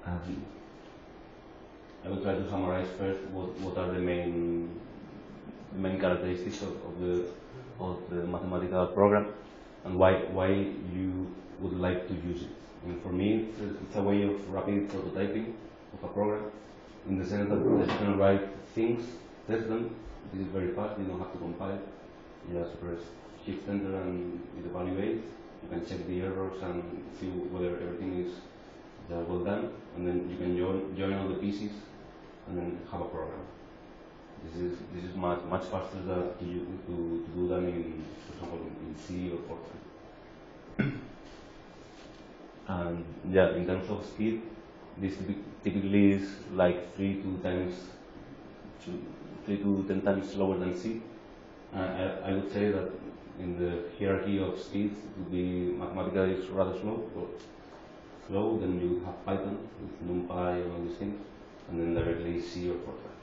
I will try to summarize first what are the main characteristics of the mathematical program and why you would like to use it. And for me, it's a way of rapid prototyping of a program, in the sense that you can write things, test them. This is very fast. You don't have to compile. You just press Shift Enter and it evaluates. You can check the errors and see whether everything is well done, and then you can join all the pieces and then have a program. This is much faster to do than in, for example, in C or Fortran. And yeah, in terms of speed, this typically is like 3 to 10 times slower than C. I would say that in the hierarchy of speeds, it would be Mathematica is rather slow, then you have Python with NumPy and all these things, and then directly C or Fortran.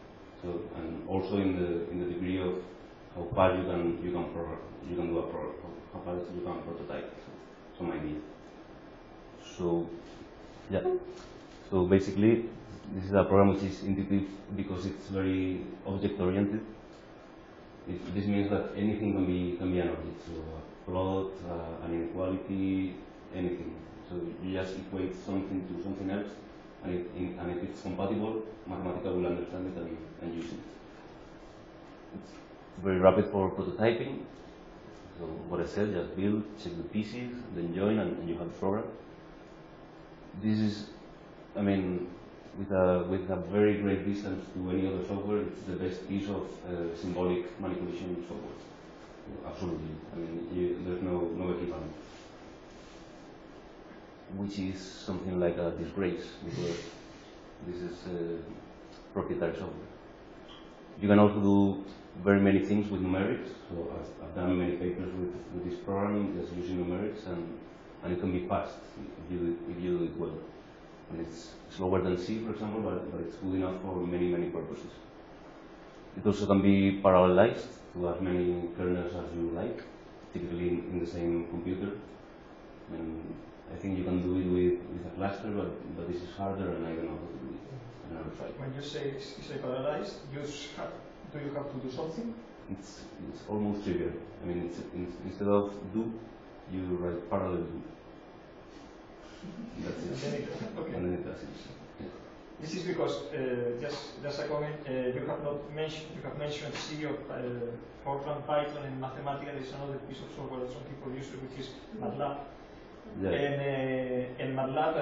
So, and also in the degree of how fast you can do a program, how fast you can prototype. So, some idea. So, yeah. So basically, this is a program which is intuitive because it's very object-oriented. This means that anything can be an object. So a plot, an inequality, anything. So you just equate something to something else, and if it's compatible, Mathematica will understand it and use it. It's very rapid for prototyping. So what I said, just build, check the pieces, then join, and you have the program. This is, I mean, with a very great distance to any other software, it's the best piece of symbolic manipulation software. Absolutely. I mean, there's no equivalent. Which is something like a disgrace, because this is proprietary software. You can also do very many things with numerics. So I've done many papers with this program, just using numerics, and it can be fast if you do it well. And it's slower than C, for example, but it's good enough for many purposes. It also can be parallelized to as many kernels as you like, typically in the same computer. And I think you can do it with a cluster, but this is harder, and I don't know how to do it. I never tried. When you say parallelized, do you have to do something? It's almost trivial. I mean, instead of do, you write parallel do. That's it. Okay. And then it does it. Yeah. This is because just a comment. You have mentioned C or Fortran, Python, and Mathematica. There is another piece of software that some people use, which is MATLAB. Yeah. And MATLAB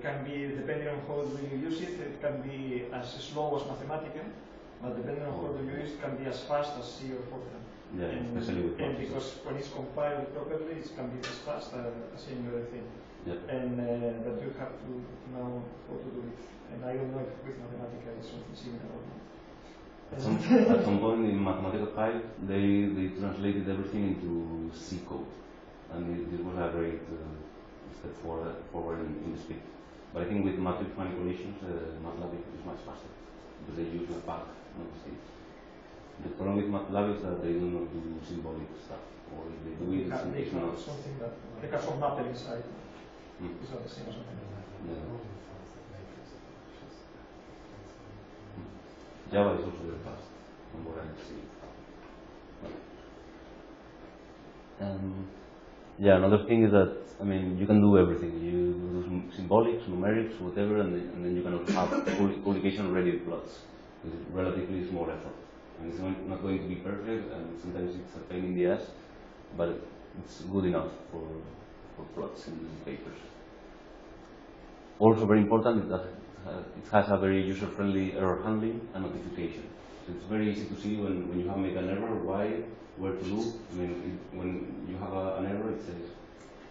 can be, depending on how you use it, it can be as slow as Mathematica, but depending on how you use it, can be as fast as C or Fortran. Yeah, especially with and because when it's compiled properly, it can be as fast as any other thing. Yep. And but you have to know how to do it. And I don't know if with Mathematica it's something similar or not. At some point in Mathematica 5, they translated everything into C code, and this was a great step forward in the speed. But I think with matrix manipulations, MATLAB is much faster because they use the path, not the state. The problem with MATLAB is that they do not do symbolic stuff, or if they do it, it's not something that they have some matter inside. It's not the same as Mathematica. Yeah. Java is also very fast, from what I see. Yeah, another thing is that, I mean, you can do everything. You do symbolics, numerics, whatever, and then you can also have publication-ready plots with relatively small effort. And it's not going to be perfect, and sometimes it's a pain in the ass, but it's good enough for plots in papers. Also very important is that it has a very user-friendly error handling and notification. So it's very easy to see when you have made an error, why, where to look. I mean, when you have an error, it says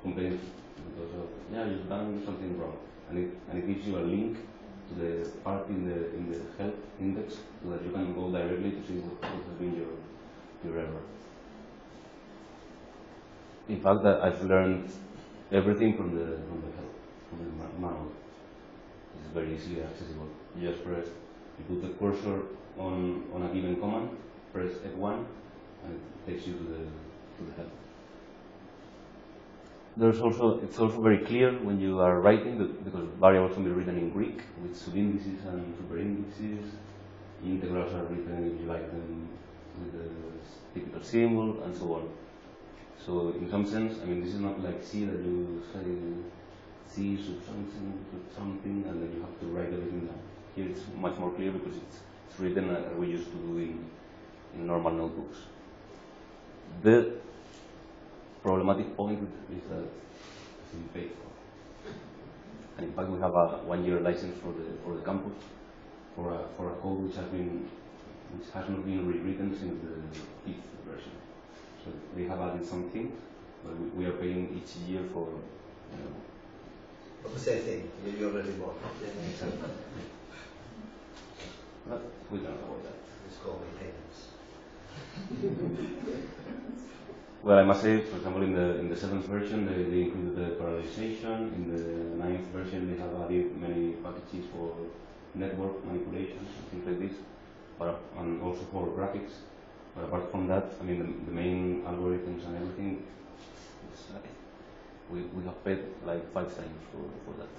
complaint because of, yeah, you've done something wrong, and it gives you a link to the part in the help index so that you can go directly to see what has been your error. In fact, I've learned everything from the help, from the manual. It's very easily accessible. You just press, you put the cursor on a given command, press F1, and it takes you to the help. it's also very clear when you are writing, because variables can be written in Greek with subindices and superindices. Integrals are written, if you like them, with the typical symbol, and so on. So in some sense, I mean, this is not like C that you say C sub something, and then you have to write everything down. Here it's much more clear because it's written as we used to do in normal notebooks. The problematic point is that it's been paid for. And in fact, we have a 1-year license for the campus for a code which has not been rewritten since the 5th version. So they have added some things, but we are paying each year for, you know. For the same thing you already bought. Exactly. But we don't know about that. It's called maintenance. Well, I must say, for example, in the 7th version, they included the parallelization. In the 9th version, they have added many packages for network manipulations and things like this, and also for graphics. But apart from that, I mean, the main algorithms and everything, we have paid like 5 times for that.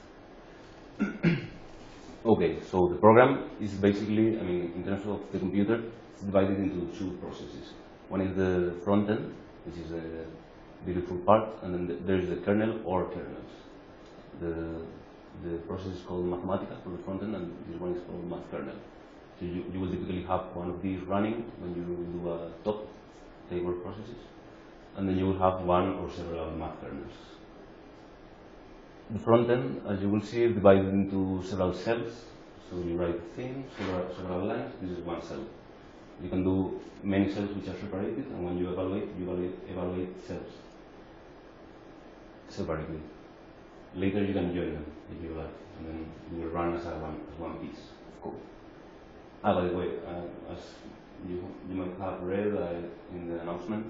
Okay, so the program is basically, I mean, in terms of the computer, it's divided into 2 processes. One is the front end, which is the beautiful part, and then there is the kernel or kernels. The process is called Mathematica for the front end, and this one is called math kernel. So you will typically have one of these running when you do a top table processes, and then you will have one or several math kernels. The front end, as you will see, is divided into several cells. So you write things, several lines. This is one cell. You can do many cells which are separated, and when you evaluate cells separately. Later you can join them if you like, and then you will run as one piece of code. By the way, as you might have read in the announcement,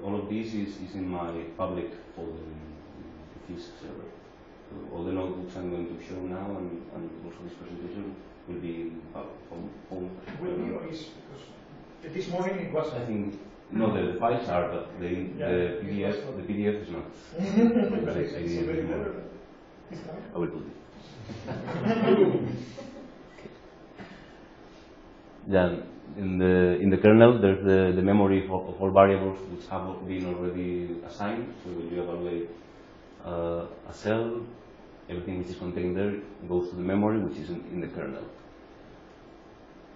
all of this is in my public folder in IFISC server. So all the notebooks I'm going to show now and also this presentation will be in home. Will be or is, because this morning it was. I think no, the files are, but the PDF is not. I will put it. Then in the kernel, there's the memory of all variables which have been already assigned. So when you evaluate a cell, everything which is contained there goes to the memory, which is in the kernel.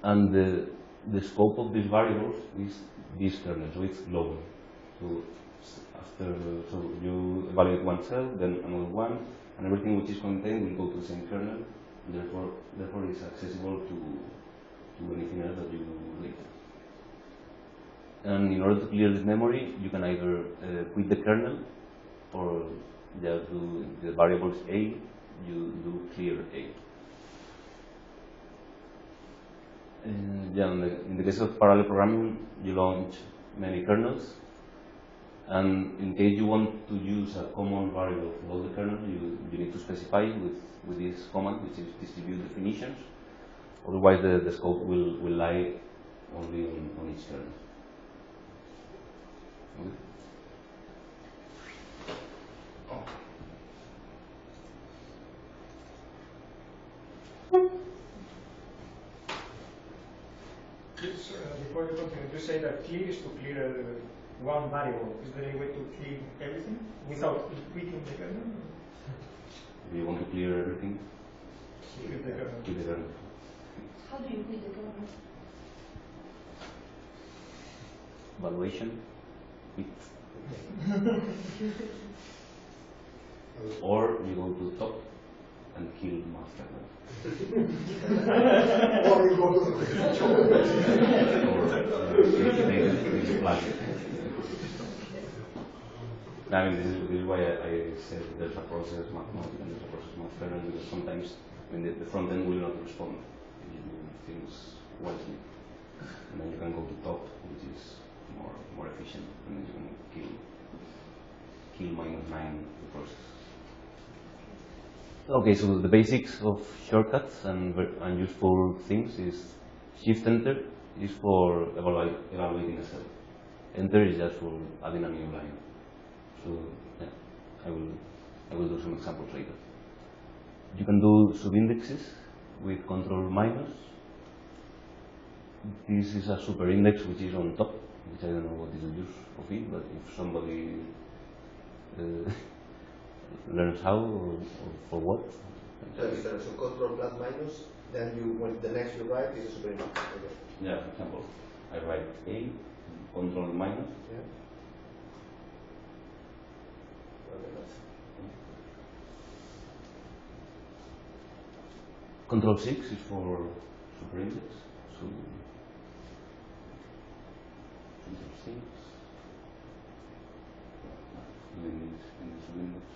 And the scope of these variables is this kernel, so it's global. So you evaluate one cell, then another one, and everything which is contained will go to the same kernel, and therefore it's accessible to anything else that you do later. And in order to clear this memory, you can either quit the kernel, or just do the variables A, you do clear A. In the case of parallel programming, you launch many kernels, and in case you want to use a common variable for all the kernels, you need to specify with this command, which is distribute definitions. Otherwise, the scope will lie only on each kernel. Okay. Before you continue, you say that clear is to clear one variable. Is there any way to clear everything without quitting the kernel? If you want to clear everything, Quit the kernel. quit the kernel. How do you quit the kernel? Evaluation, quit. Or you go to top and kill math kernel. Or you go to the Or flag it. I mean, this is why I said there's a process Mathematica and there's a process math kernel, because sometimes the front end will not respond if you do things wisely. And then you can go to top, which is more efficient, and then you can kill -9 the process. Okay, so the basics of shortcuts and useful things is Shift Enter is for evaluating a cell. Enter is just for adding a new line. So yeah, I will do some examples later. You can do subindexes with control minus. This is a superindex which is on top, which I don't know what is the use of it, but if somebody learns how or for what. So instead of control plus minus, then you when the next you write is a superindex. Okay. Yeah, for example, I write A, control minus. Yeah. Okay, that's Control 6 is for superindex. So control 6. In the subindex.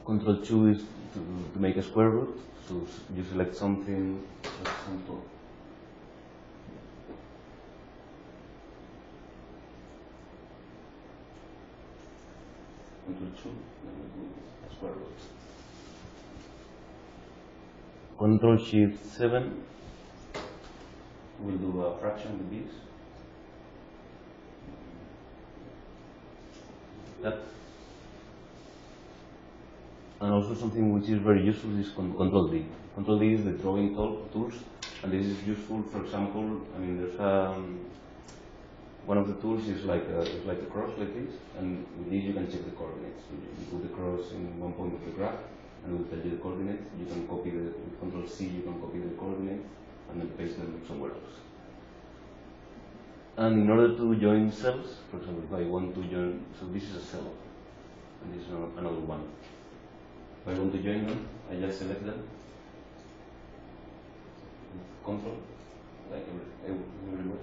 Control 2 is to make a square root. So you select something, for example. Control 2, then we do a square root. Control Shift 7 will do a fraction with this. That. And also something which is very useful is Control D. Control D is the drawing tools, and this is useful. For example, I mean, there's one of the tools is like a cross like this, and with this you can check the coordinates. So you put the cross in one point of the graph, and it will tell you the coordinates. You can copy with Control C, you can copy the coordinates, and then paste them somewhere else. And in order to join cells, for example, if I want to join, so this is a cell, and this is another one. If I want to join them, I just select them, Control, like everywhere,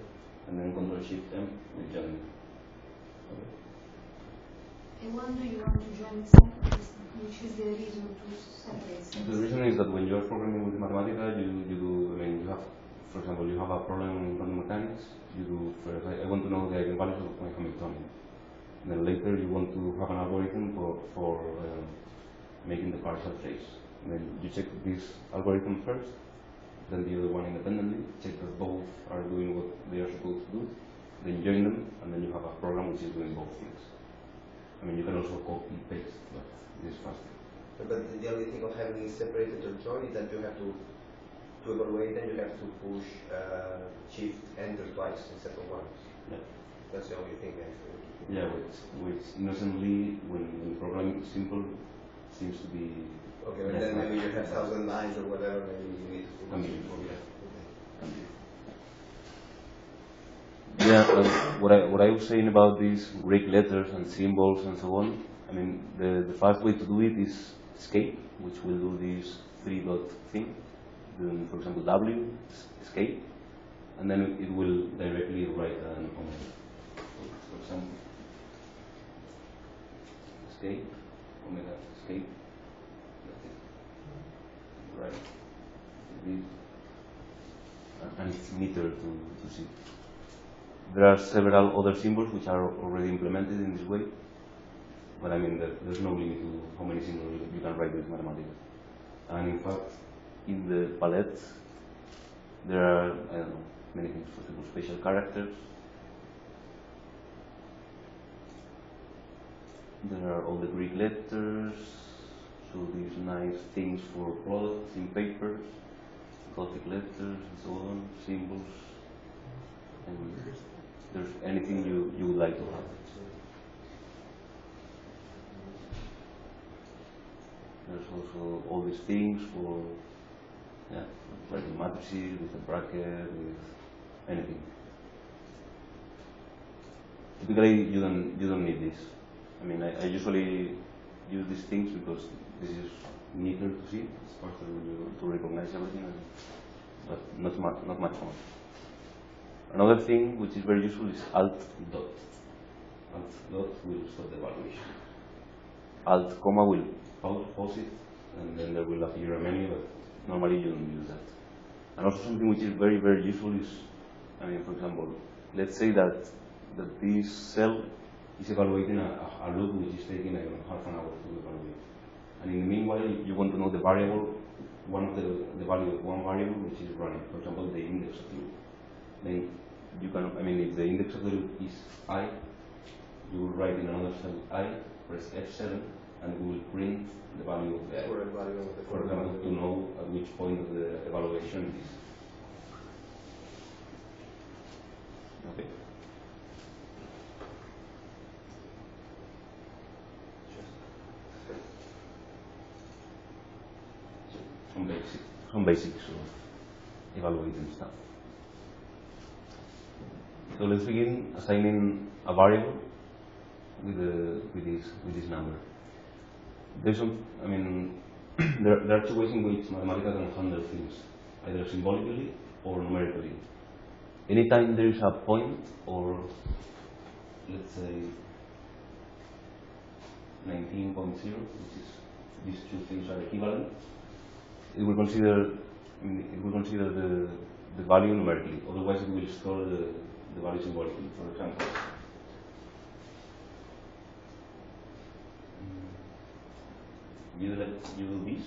and then Control Shift M will join them. Okay. And when do you want to join cells? Which is the reason to separate cells? The reason is that when you are programming with Mathematica, you do, I mean, you have, for example, you have a problem in quantum mechanics, you do, first, I want to know the eigenvalues of my Hamiltonian. Then later you want to have an algorithm for making the partial trace. And then you check this algorithm first, then the other one independently, check that both are doing what they are supposed to do, then join them, and then you have a program which is doing both things. I mean, you can also copy and paste, but this is faster. But the only thing of having it separated or joined is that you have to evaluate, then you have to push Shift Enter twice instead of once. Yeah. That's the only thing actually. Yeah, which innocently, when programming is simple, seems to be. Okay, but then maybe you have 1,000 lines or whatever, maybe you need to Can be. Okay. Yeah, what I was saying about these Greek letters and symbols and so on, I mean, the fast way to do it is escape, which will do this 3-dot thing. Then, for example, W, escape, and then it will directly write an omega. For example, escape, omega, escape, that's it. Right. This. And it's neater to see. There are several other symbols which are already implemented in this way, but I mean, there's no limit to how many symbols you can write with Mathematica. And in fact, in the palette, there are, I don't know, many things, for example, special characters. There are all the Greek letters, so these nice things for products in papers, Gothic letters, and so on, symbols, and there's anything you would like to have. There's also all these things for writing matrices with a bracket, with anything. Typically, you don't need this. I mean, I usually use these things because this is neater to see. It's faster to recognize everything, but not much more. Another thing which is very useful is alt dot. Alt dot will stop the evaluation. Alt comma will pause it, and then there will appear a menu, but normally you don't use that. And also something which is very, very useful is, I mean, for example, let's say that this cell is evaluating a loop which is taking, I don't know, half an hour to evaluate. And in the meanwhile, you want to know the variable, the value of one variable which is running, for example, the index of the loop. Then you can, I mean, if the index of the loop is I, you will write in another cell I, press F7, and it will print the value of the I. Current value of the For example, to know at which point of the evaluation it is. Okay. Some basics of evaluating stuff. So let's begin assigning a variable with this number. There's some, I mean, there are two ways in which Mathematica can handle things, either symbolically or numerically. Anytime there is a point, or let's say 19.0, which is these two things are equivalent, it will consider the value numerically. Otherwise, it will store the value symbolically. For example, you do this,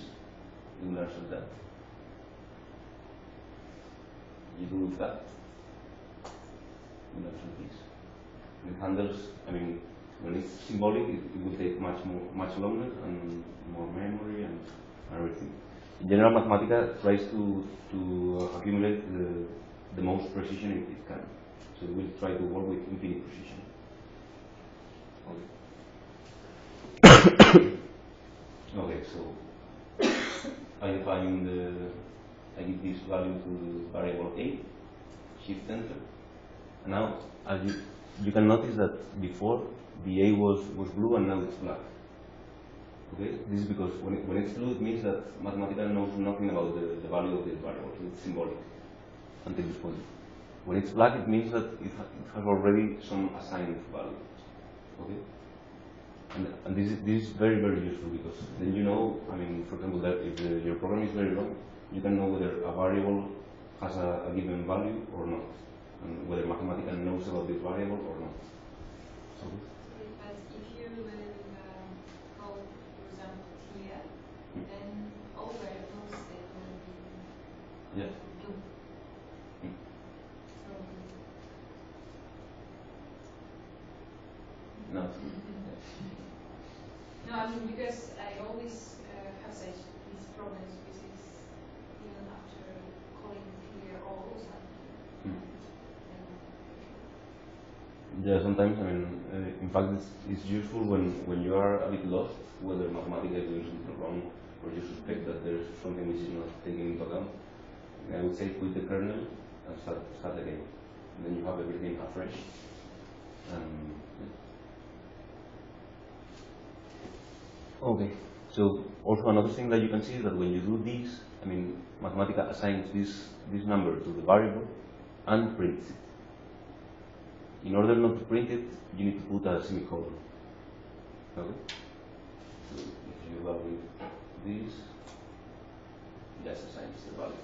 you will answer that. You do that, you will answer this. It handles, I mean, when it's symbolic, it will take much longer and more memory and everything. In general, Mathematica tries to accumulate the most precision it can. So it will try to work with infinite precision. Okay. Okay, so I give this value to the variable A, shift enter. And now, as you can notice that before the A was blue and now it's black. Okay, this is because when it's blue, it means that Mathematica knows nothing about the value of this variable. So it's symbolic until this point. When it's black, it means that it has already some assigned value. Okay. And this is very, very useful because then you know, I mean, for example, that if your program is very long, you can know whether a variable has a given value or not, and whether Mathematica knows about this variable or not. So, but if you call, for example, here, then all variables that will be yeah. blue. No. No, I mean, because I always have such these problems with this, even after calling clear all or something. Yeah, sometimes, I mean, in fact, it's useful when you are a bit lost, whether Mathematica is doing something wrong, or you suspect that there's something which is not taken into account. I would say quit the kernel and start again. And then you have everything afresh. Okay, so also another thing that you can see is that when you do this, I mean, Mathematica assigns this number to the variable and prints it. In order not to print it, you need to put a semicolon. Okay? So if you value this, it just assigns the value.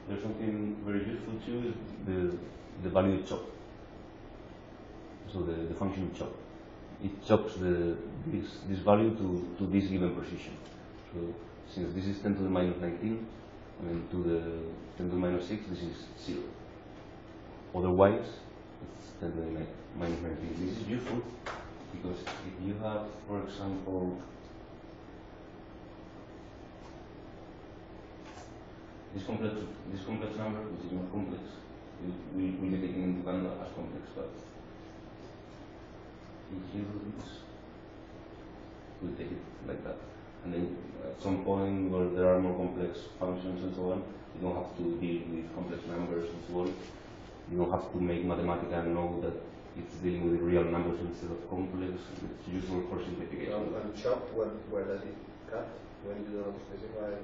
There's something very useful too, is the value chop. So the function chop. It chops this value to this given precision. So since this is 10 to the minus 19, I mean to the 10 to the minus 6, this is 0. Otherwise, it's 10 to the minus 19. This is useful because if you have, for example, this complex number, which is not complex, will be taken into account as complex, but if you do this, we'll take it like that. And then at some point where there are more complex functions and so on, you don't have to deal with complex numbers and so on. You don't have to make Mathematica know that it's dealing with real numbers instead of complex. It's useful for simplification. And chop, where does it cut? When you don't specify?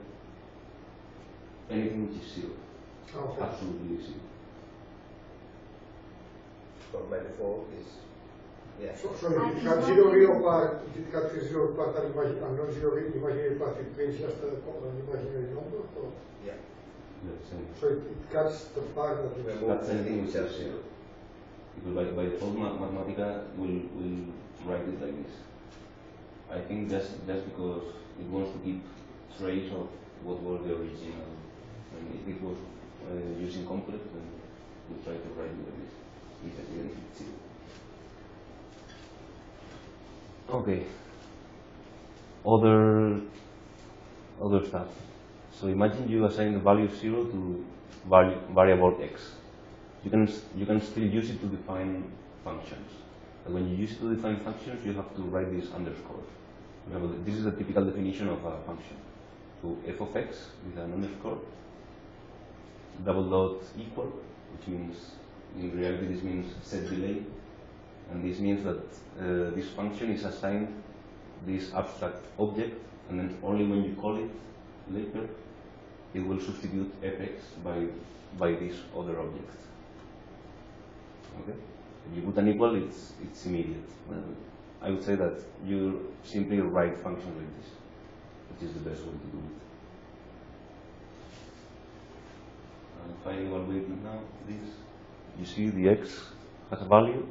Anything which is 0. Okay. Absolutely 0. So by default is, yeah. So if you have zero real part, it cuts the zero part and non-zero imaginary part, it brings just an imaginary number? Or? Yeah. So it cuts the part that you That's anything which is 0. Because by default, Mathematica will write it like this. I think just because it wants to keep trace of what was the original. And if it was using complex, then we try to write with this, even if it's 0. Okay. Other stuff. So imagine you assign the value of 0 to variable x. You can still use it to define functions. And when you use it to define functions, you have to write this underscore. Remember, this is a typical definition of a function. So f of x with an underscore, double dot equal, which means, in reality this means set delay, and this means that this function is assigned this abstract object, and then only when you call it later, it will substitute fx by this other object. Okay? If you put an equal, it's immediate. I would say that you simply write functions like this, which is the best way to do it. And if I evaluate now this, you see the x has a value,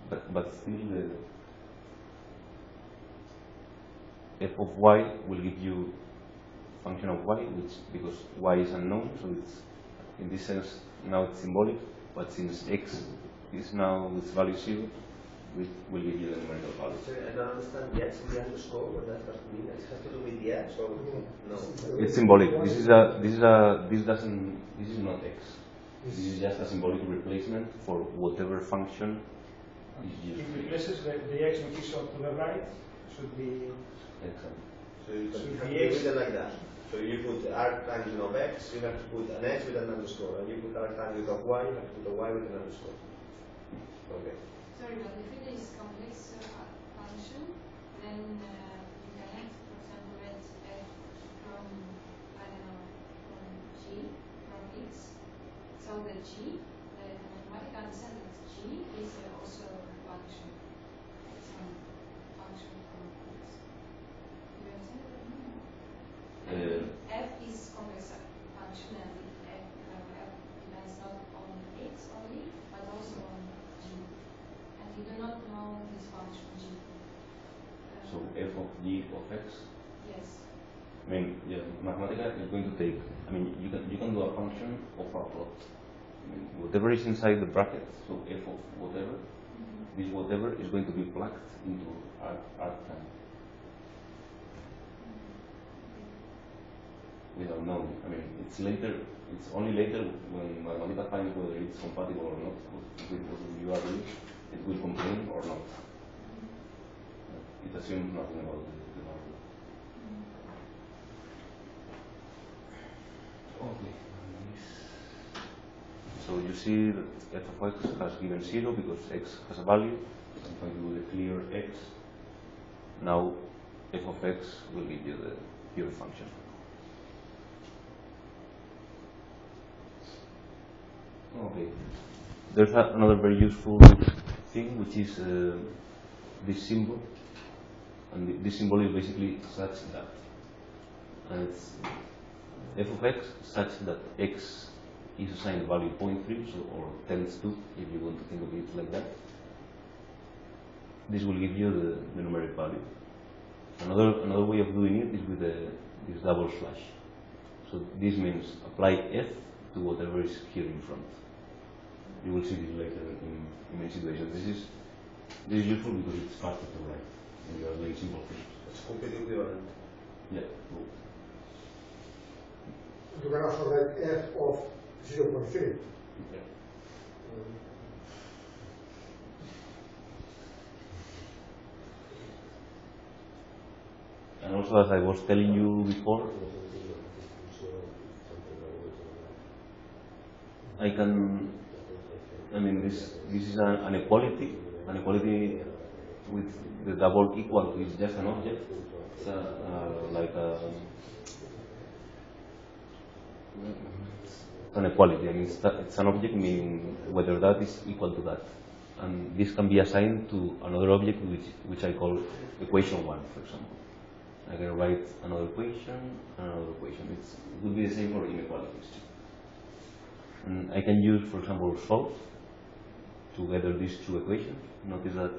but still the f of y will give you function of y, which because y is unknown, so it's in this sense now it's symbolic. But since x is now with value 0, we will give you the numerical value. Sorry, I don't understand the x and the underscore. What does that mean? It has to do with the x, or no? It's symbolic. This is not x. This is just a symbolic replacement for whatever function is used. It replaces the x which is on to the right, should be. Exactly. So you So have the to x- do it like that. So you put arc tangent of x, you have to put an x with an underscore, and you put arc tangent of y, you have to put a y with an underscore. Okay. Sorry, but if it is complex function, then you cannot, for example, let f from, I don't know, from g, from x, so that g, the mathematical understand that g is also a function, some function from x. You understand what I mean? F is complex function, and f depends not on x only, but also on g. And you do not know this function g. So f of g of x. Yes. I mean, yeah, Mathematica is going to take. I mean, you can do a function of a plot. I mean, whatever is inside the bracket, so f of whatever, this whatever is going to be plugged into arctime. Without knowing. I mean, it's later. It's only later when Mathematica finds whether it's compatible or not with what you are doing. It will complain or not. It assumes nothing about the value. Okay. So you see that f of x has given 0 because x has a value. I'm going to do the clear x. Now f of x will give you the pure function. Okay. There's another very useful thing, which is this symbol. And this symbol is basically such that. And it's f of x such that x is assigned the value 0.3, so, or tends to, if you want to think of it like that. This will give you the numeric value. Another way of doing it is with this double slash. So this means apply f to whatever is here in front. You will see this later in many situations. This is useful because it's faster to write when you are doing simple things. It's completely equivalent. Yeah. You can also write f of 0.3. Okay. And also, as I was telling you before, this is an equality. An equality with the double equal is just an object. It's an equality. I mean, it's an object, meaning whether that is equal to that. And this can be assigned to another object which I call equation 1, for example. I can write another equation, It would be the same for inequalities. And I can use, for example, solve to gather these two equations. Notice that,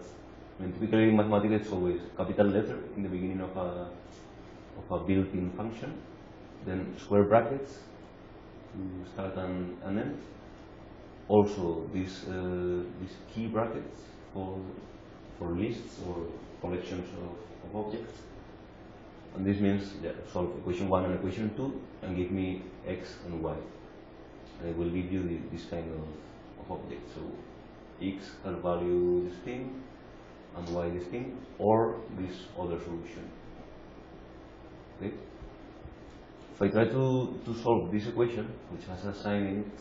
typically in Mathematica it's always capital letter in the beginning of a built-in function, then square brackets to start and end, also these key brackets for lists or collections of objects. And this means solve equation 1 and equation 2 and give me x and y. And it will give you this kind of object. So x has value distinct and y distinct, or this other solution. Okay? If I try to solve this equation, which has a sign in it,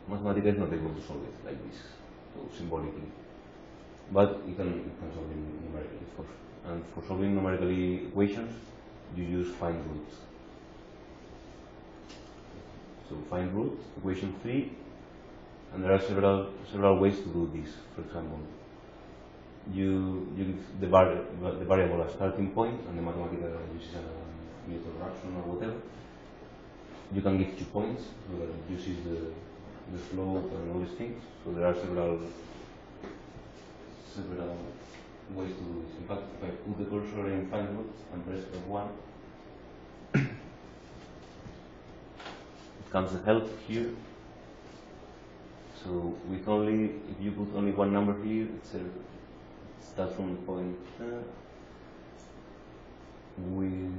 Mathematica is not able to solve it like this, so symbolically. But you can solve it numerically, of course. And for solving numerically equations, you use find root. So find root, equation 3, and there are several ways to do this. For example, you give the variable a starting point, and the Mathematica uses a Newton fraction or whatever. You can give 2 points, so that it uses the slope and all these things. So there are several ways to do this. In fact, if I put the cursor in find root and press F1, it comes the help here. So with only, if you put only one number here, it starts from the point with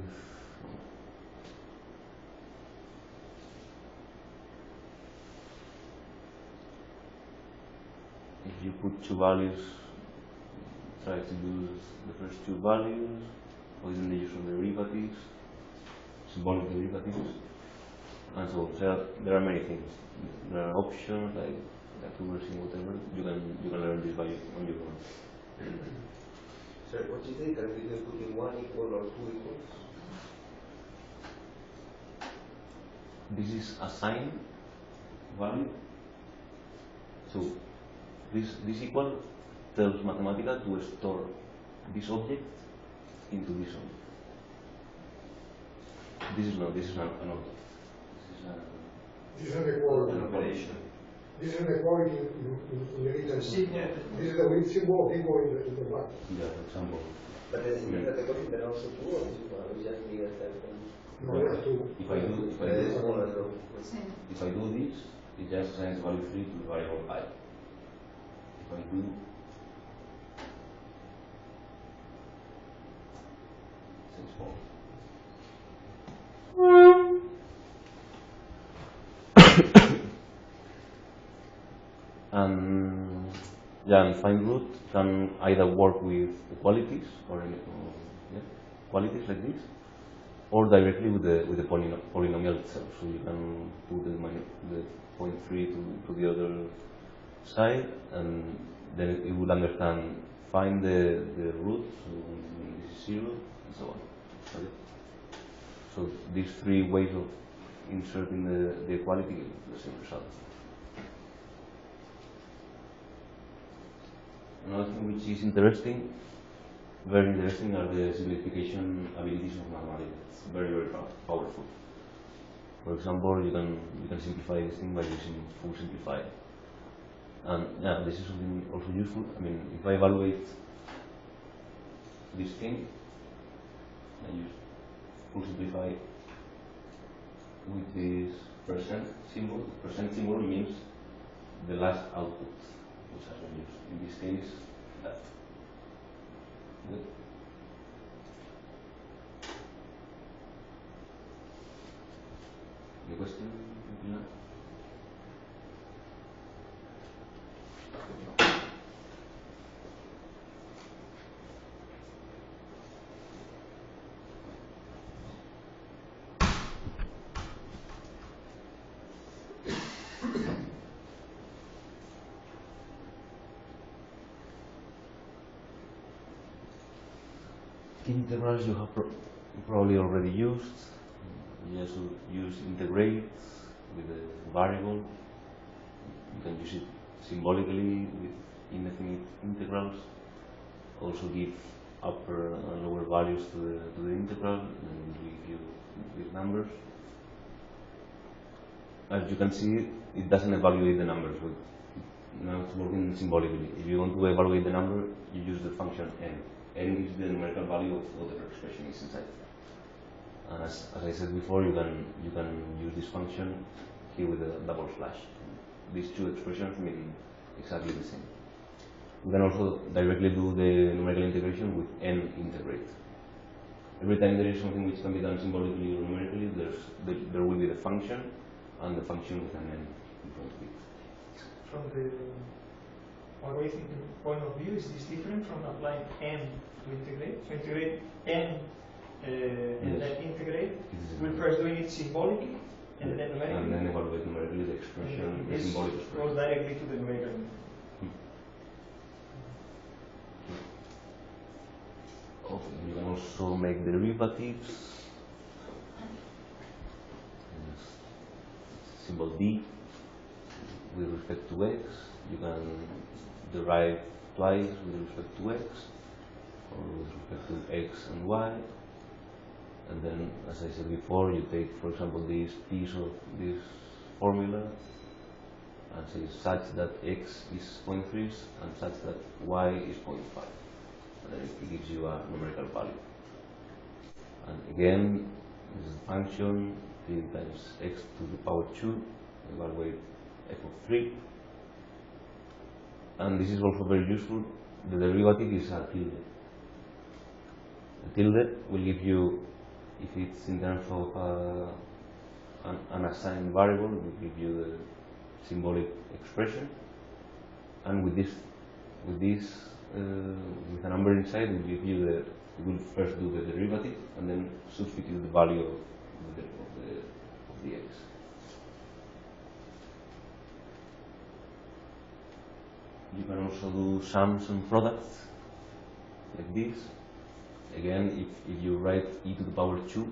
if you put 2 values, try to use the first 2 values, or even the use of derivatives, symbolic derivatives, and so there are many things. There are options like accuracy, whatever. You can learn this by on your own. Sir, what is the difference between putting 1 equal or 2 equals? This is a sign value. So this equal tells Mathematica to store this object into this object. This is an object. This is an equality. An operation. This is an equality in the written. This is the symbol of equal in the bracket. Yeah, for example. But in the category there are also 2 or is just the No, there are 2. If I do this, it just assigns value 3 to the variable I. If I do and find root can either work with equalities or equalities like this, or directly with the polynomial itself. So you can put the point 3 to the other side, and then it will understand, find the root, so this is 0, and so on. Okay? So these 3 ways of inserting the equality give the same result. Another thing which is interesting, very interesting, are the simplification abilities of Mathematica. It's very, very powerful. For example, you can simplify this thing by using full simplify. And yeah, this is something also useful. I mean, if I evaluate this thing, I use full simplify with this percent symbol. Percent symbol means the last output which has been used. In this case, that. Good. Any question? Integrals you have probably already used. You just use integrate with a variable. You can use it symbolically with indefinite integrals. Also give upper and lower values to the integral, and give you with numbers. As you can see, it doesn't evaluate the numbers, but now it's working symbolically. If you want to evaluate the number, you use the function n. N is the numerical value of whatever expression is inside. And as I said before, you can use this function here with a double slash. these two expressions mean exactly the same. We can also directly do the numerical integration with n integrate. Every time there is something which can be done symbolically or numerically, there will be the function and the function with an n in front of it. From the algorithmic point of view, is this different from applying n to integrate? So integrate n and then integrate, we're first doing it symbolically and then numerically? And then evaluate numerically the expression, the symbolic expression. Goes directly to the numerical. Okay, you can also make derivatives. Symbol d with respect to x. You can derive twice with respect to x, or with respect to x and y. And then, as I said before, you take, for example, this piece of this formula and say such that x is 0.3 and such that y is 0.5. And then it gives you a numerical value. And again, this is a function 3 times x to the power 2, evaluate f of 3. And this is also very useful. The derivative is a tilde. A tilde will give you, if it's in terms of an assigned variable, it will give you the symbolic expression. And with a number inside, will give you the. We will first do the derivative and then substitute the value of the x. You can also do sums and products like this. Again, if you write e to the power 2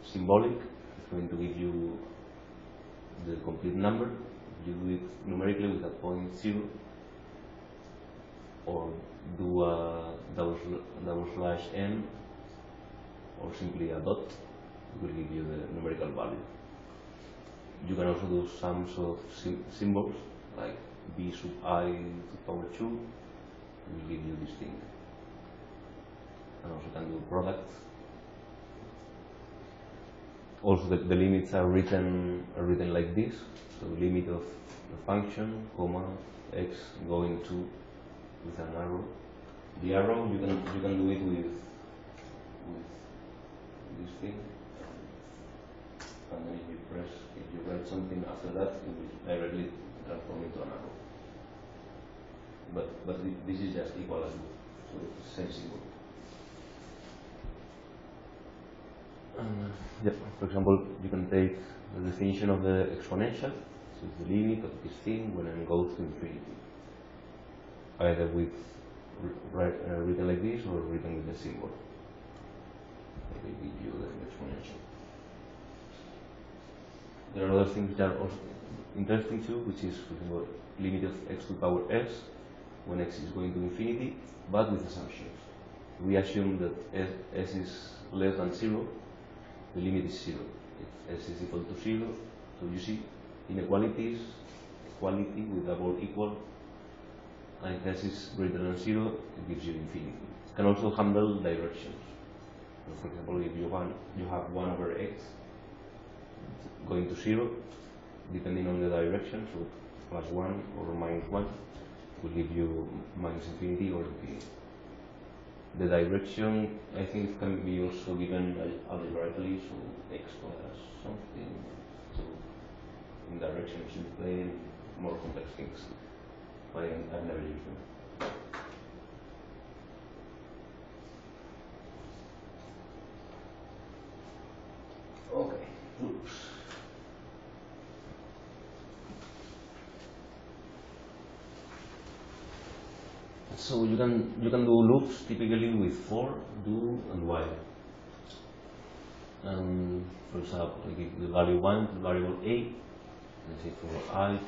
symbolic, it's going to give you the complete number. If you do it numerically with a 0.0, or do a double slash n, or simply a dot, it will give you the numerical value. You can also do sums of symbols, like b sub I to the power 2, it will give you this thing. And also can do products. Also the limits are written like this. So limit of the function, comma, x going to with an arrow. The arrow you can do it with this thing. And then if you write something after that, it will directly transform into an arrow. But this is just equal as good, so it's the same symbol. Yeah, for example, you can take the definition of the exponential, so it's the limit of this thing when n goes to infinity, either with written like this or written with the symbol. It will give you the exponential. There are other things that are also interesting too, which is, for example, limit of x to the power s when x is going to infinity, but with assumptions. We assume that s is less than 0, the limit is 0. If s is equal to 0, so you see inequalities, equality with double equal, and if s is greater than 0, it gives you infinity. It can also handle directions. So for example, if you have 1 over x going to 0, depending on the direction, so +1 or -1 will give you minus infinity or infinity. The direction, I think, it can be also given algebraically, so x plus something. So in direction it should play more complex things, but I've never used them. Okay, oops. So you can do loops typically with for, do, and while. For example, I give the value 1 to the variable a, and I say for I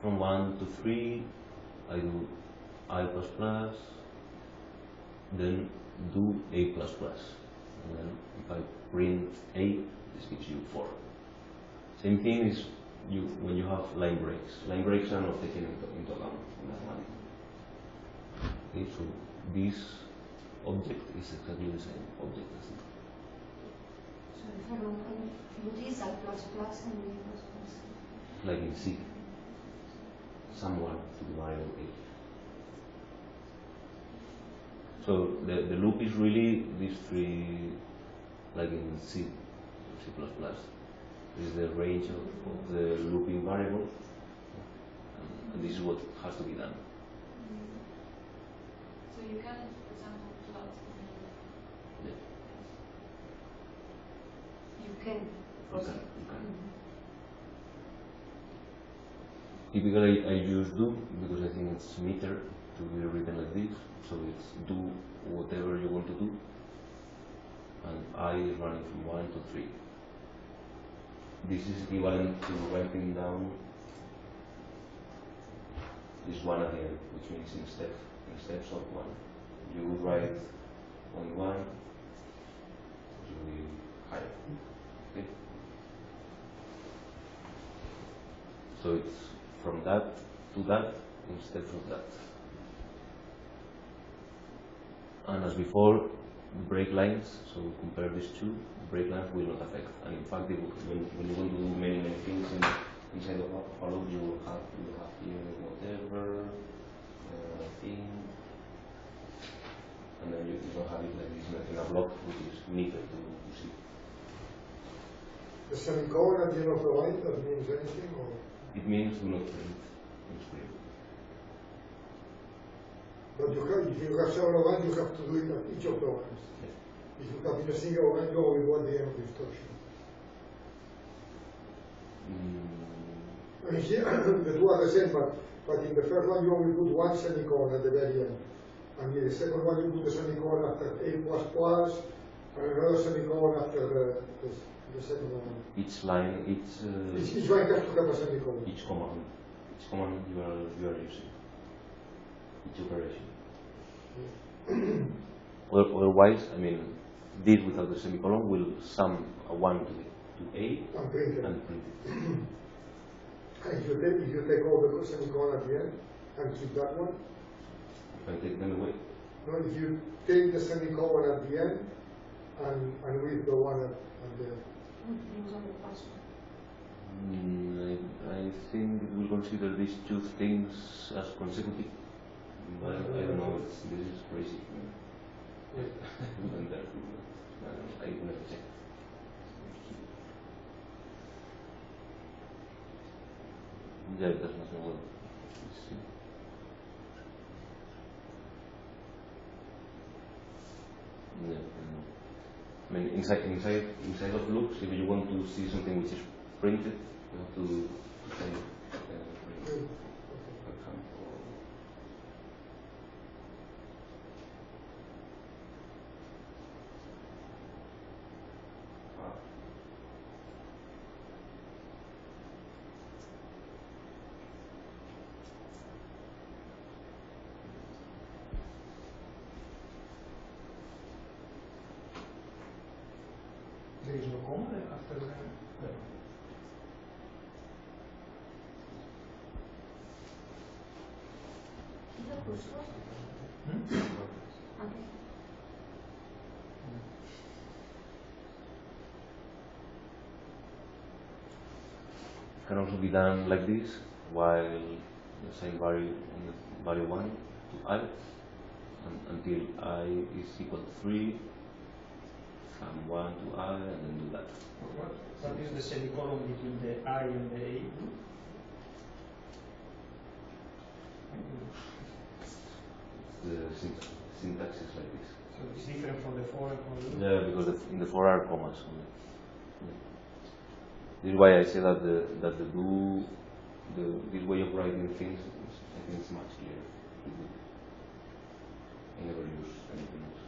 from 1 to 3, I do I plus plus, then do a plus plus, and then if I print a, this gives you 4. Same thing is when you have line breaks. Line breaks are not taken into account in Mathematica. Okay, so this object is exactly the same object as it. So if I do this, I plus plus and we plus plus. Like in C. sum 1 to the variable a. So the loop is really these three, like in C, C++. This is the range of the looping variable, and this is what has to be done. So you can, for example, plot the Yeah. You can. You can. Typically, I use do because I think it's neater to be written like this. So it's do whatever you want to do, and I is running from 1 to 3. This is equivalent to writing down this one at the end, which means in steps of 1. You write 1, 1, you will higher. Okay? So it's from that to that instead of that. And as before, break lines, so we compare these two, break lines will not affect. And in fact, when you want to do many things inside of a loop, you will have here whatever thing, and then you don't have it like this in a block, which is neater to see. The semicolon at the end of the line, that means anything, or? It means do not print in screen. But if you have several lines, you have to do it at each of the lines. Yeah. If you have in a single line, you only want the end of the instruction. I mean, here, the two are the same, but in the first one, you only put one semicolon at the very end. And in the second one, you put a semicolon after A++, and another semicolon after the second one. Each line, Each line has to have a semicolon. each command you are using, each operation. Otherwise, I mean, this without the semicolon will sum a 1 to A And print it. and print it. And if you take all the semicolon at the end and keep that one, If I take them away, no, if you take the semicolon at the end and leave the one at the I think it will consider these two things as consecutive, but I don't know, this is crazy. And I will have to check. Yeah, it does not know well. Let's see. Yeah, I mean, inside of loops, if you want to see something which is printed, you have to say, for example. There is no comma after the. Is that possible? Hmm? Okay. It can also be done like this, while the same value on the value 1 to I, and until I is equal to 3, sum 1 to I, and then do that. What is the semicolon between the I and the A? The syntax is like this. So it's different from the for and from the loop. Yeah, because in the 4 are commas only. Yeah. This is why I say that this way of writing things, I think it's much clearer. I never use anything else.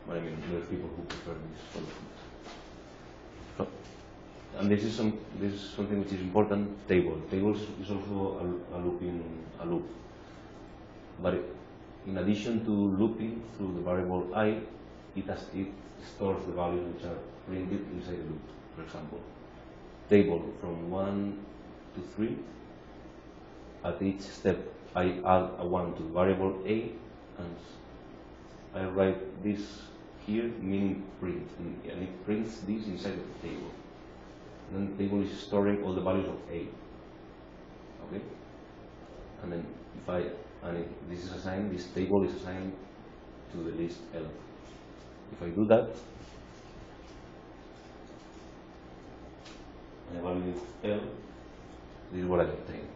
But I mean, there are people who prefer this sort of things. So, and this is something which is important. Tables is also a loop. But in addition to looping through the variable I, it stores the values which are printed inside the loop. For example, table from 1 to 3. At each step, I add a 1 to the variable A, and I write this here, meaning print, and it prints this inside of the table. And then the table is storing all the values of A. Okay, and then this is assigned, this table is assigned to the list L. If I do that, and evaluate L, this is what I obtain.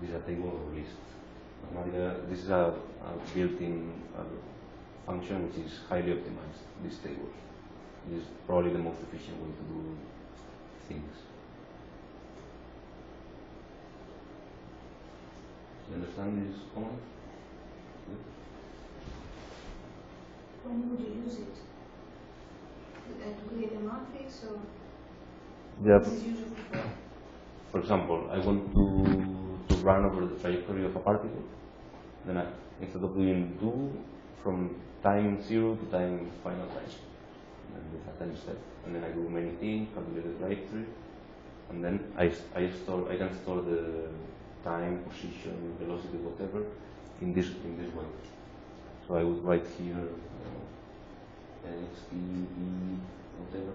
This is a table of list. Mathematica, this is a built-in function which is highly optimized, this table. This is probably the most efficient way to do things. You understand this comment? When would you use it? To create a matrix or Yeah. this is usually for? For example, I want to run over the trajectory of a particle. Then instead of doing do from time 0 to time final time, and this is a time step. And then I do many things, calculate the trajectory, and then I can store the time, position, velocity, whatever, in this way. So I would write here x, t, e, whatever.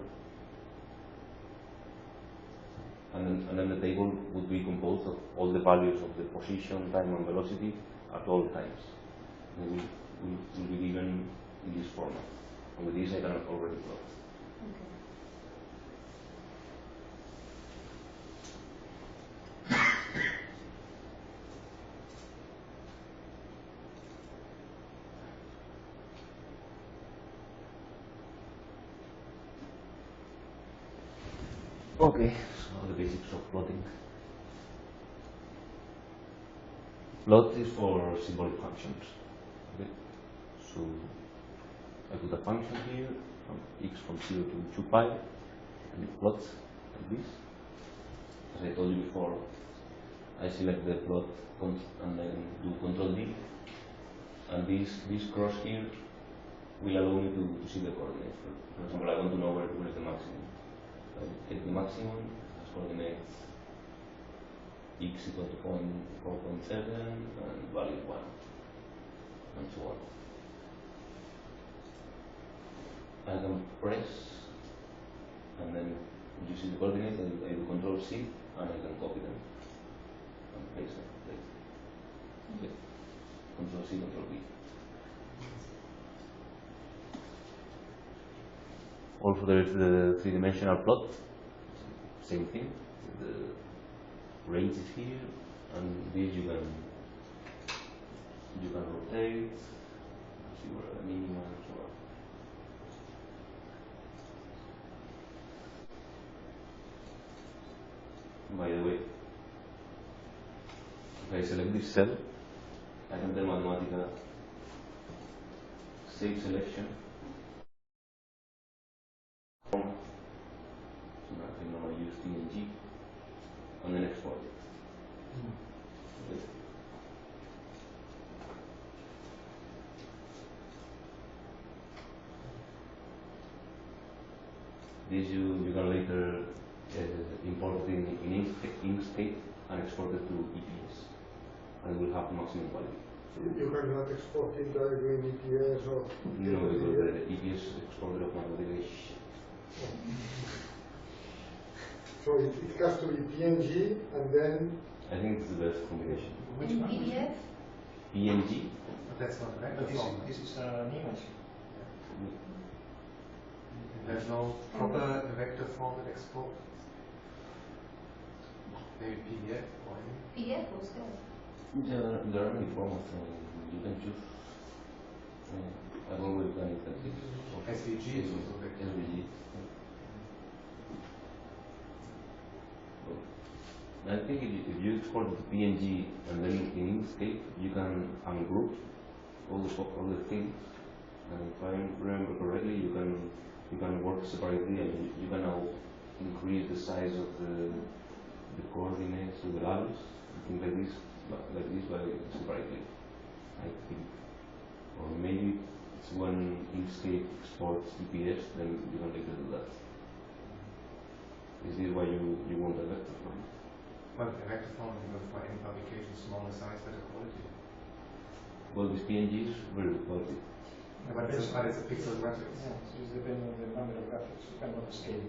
And then the table would be composed of all the values of the position, time, and velocity at all times. They will be given in this format. And with this I can already plot. Okay, so the basics of plotting. Plot is for symbolic functions. Okay. So I put a function here from x from 0 to 2 pi, and it plots like this. As I told you before, I select the plot and then do Control D, and this cross here will allow me to see the coordinates. For example, I want to know where is the maximum. I take the maximum as coordinates x equal to 4.7 and value 1, and so on. I can press, and then you see the coordinates, I do Control C, and I can copy them and paste them. Okay. Control C, Control V. Also, there is the three-dimensional plot. Same thing. The range is here, and this you can rotate, see where the minimum and so on. By the way, if I select this cell, I can tell Mathematica save selection. So now I can now use PNG and then export it. Okay. This you can later import it in Inkscape and export it to EPS, and it will have maximum value. You cannot export it directly in EPS or... No, because the EPS exporter of Mathematica is So it has to be PNG and then... I think it's the best combination. Which And one? PDF? PNG? But that's not But vector form. this is an image. There's no proper vector format export. Maybe PDF or anything. PDF was there. There are many formats you can choose. I don't know if you can SVG is also vector. SVG. I think if you export it to PNG and then in Inkscape, you can ungroup all the things. And if I remember correctly, you can work separately, and you can now increase the size of the coordinates of the values, things like this by separately, I think. Or maybe it's when Inkscape exports EPS, then you can later do that. Is this why you want a vector form? Well, the vector form, for any publication, smaller size, better quality. Well, this PNG is very good quality. Yeah, but it's a pixel graphics. Yeah, so it's depending on the number of graphics, depending on the scale.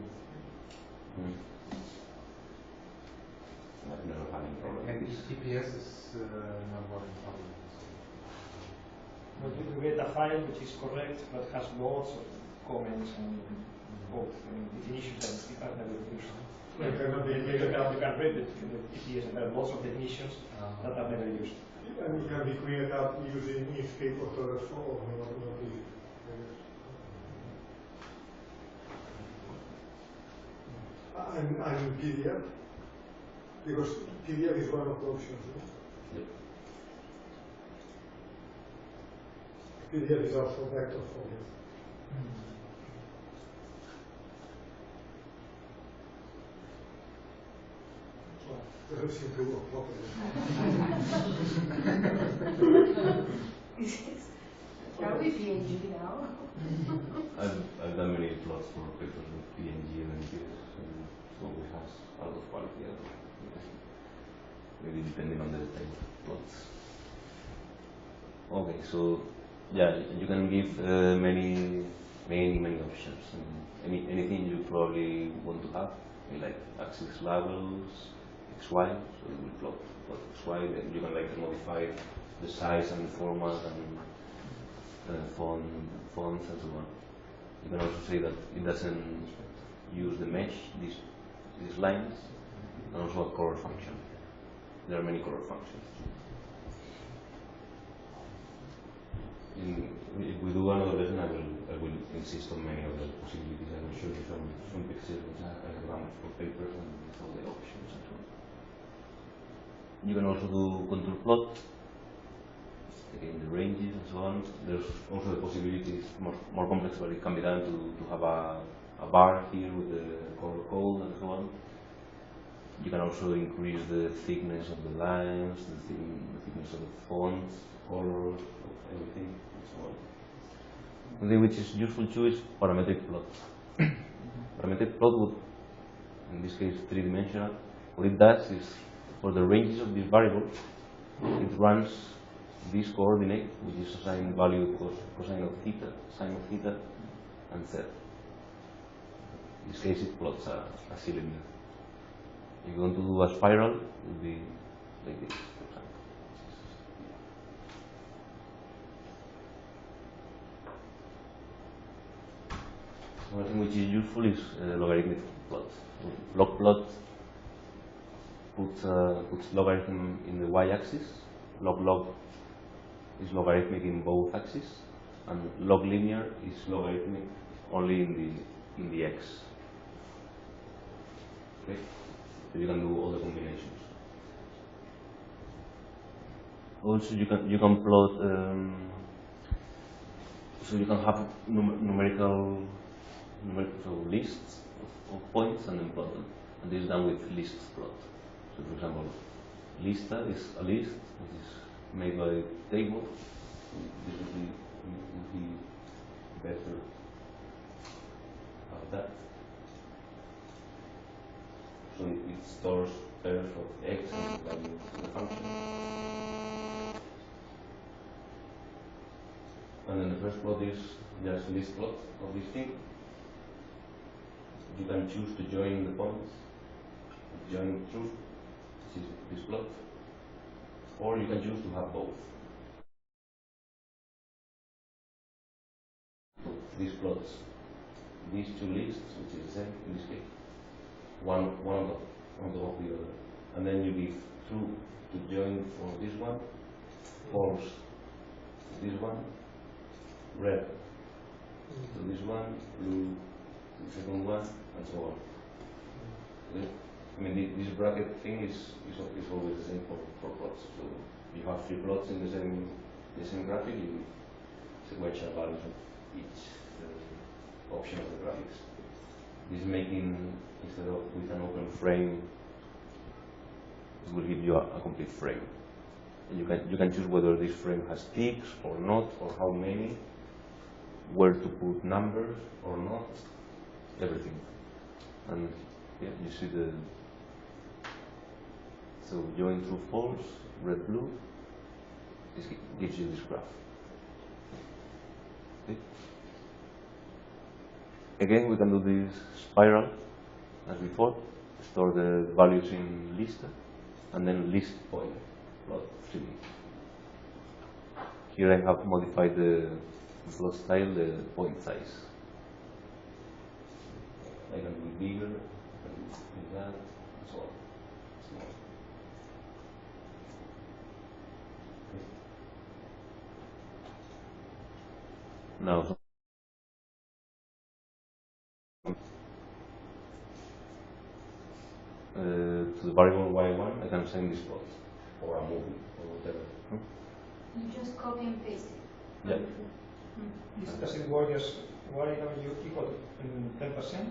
I've never had any problem And with this. TPS is not working properly. But you get a file which is correct but has lots of comments and both definitions that you have never used. Like cannot be You can read it in the ETS and there are lots of definitions that are never used. and it can be cleared up using Inkscape or TORF or not easy. And PDF, because PDF is one of the options. No? Yep. PDF is also vector format. Doesn't seem to work properly. Probably PNG now. I've done many plots for papers with PNG and NPS, so we have a lot of quality out of it. Maybe depending on the type of plots. Okay, so yeah, you can give many options. Anything you probably want to have, like axis labels, XY, so you will plot XY, then you can like modify the size and format and fonts and so on. You can also say that it doesn't use the mesh, these lines, and also a color function. There are many color functions. If we do another lesson, I will insist on many of the possibilities. I will show you some pictures which I have done for papers and all the options and so on. You can also do contour plot, again the ranges and so on. There's also the possibilities, more complex, but it can be done to have a bar here with the color code and so on. You can also increase the thickness of the lines, the thickness of the fonts, colors, of everything, and so on. One thing which is useful too is parametric plot. Parametric plot would, in this case, three-dimensional. What it does is, for the ranges of these variables, it runs this coordinate, which is assigned value cosine of theta, sine of theta, and z. In this case, it plots a cylinder. If you want to do a spiral, it would be like this, for example. One thing which is useful is logarithmic plot. Log plot puts logarithm in the y-axis. Log is logarithmic in both axes, and log linear is logarithmic only in the x. Okay, so you can do all the combinations. Also, you can plot. So you can have numerical lists of points and then plot them. And this is done with lists plot. So, for example, lista is a list which is made by a table. This would be better have that. So it stores pairs of x and value of the function. And then the first plot is just a list plot of this thing. You can choose to join the points, join through, which is this plot, or you can choose to have both. These plots, these two lists, which is the same in this case, one on top of the other, and then you give true to join from this one, false to this one, red to this one, blue to the second one, and so on. Okay? I mean, this bracket thing is always the same for plots. So you have three plots in the same graphic, you sequential values of each option of the graphics. This is making, instead of with an open frame, it will give you a complete frame. And you can choose whether this frame has ticks or not, or how many, where to put numbers or not, everything. And yeah, you see the, so join true false, red blue, this gives you this graph. Okay. Again, we can do this spiral as before, store the values in lista, and then list point plot 3. Here I have modified the plot style, the point size. I can do it bigger, I can do that, and so on. Small. Now, to the variable y1, I can assign this plot, or a movie, or whatever. You just copy and paste it. Yeah. Does it work as y w equal to 10%?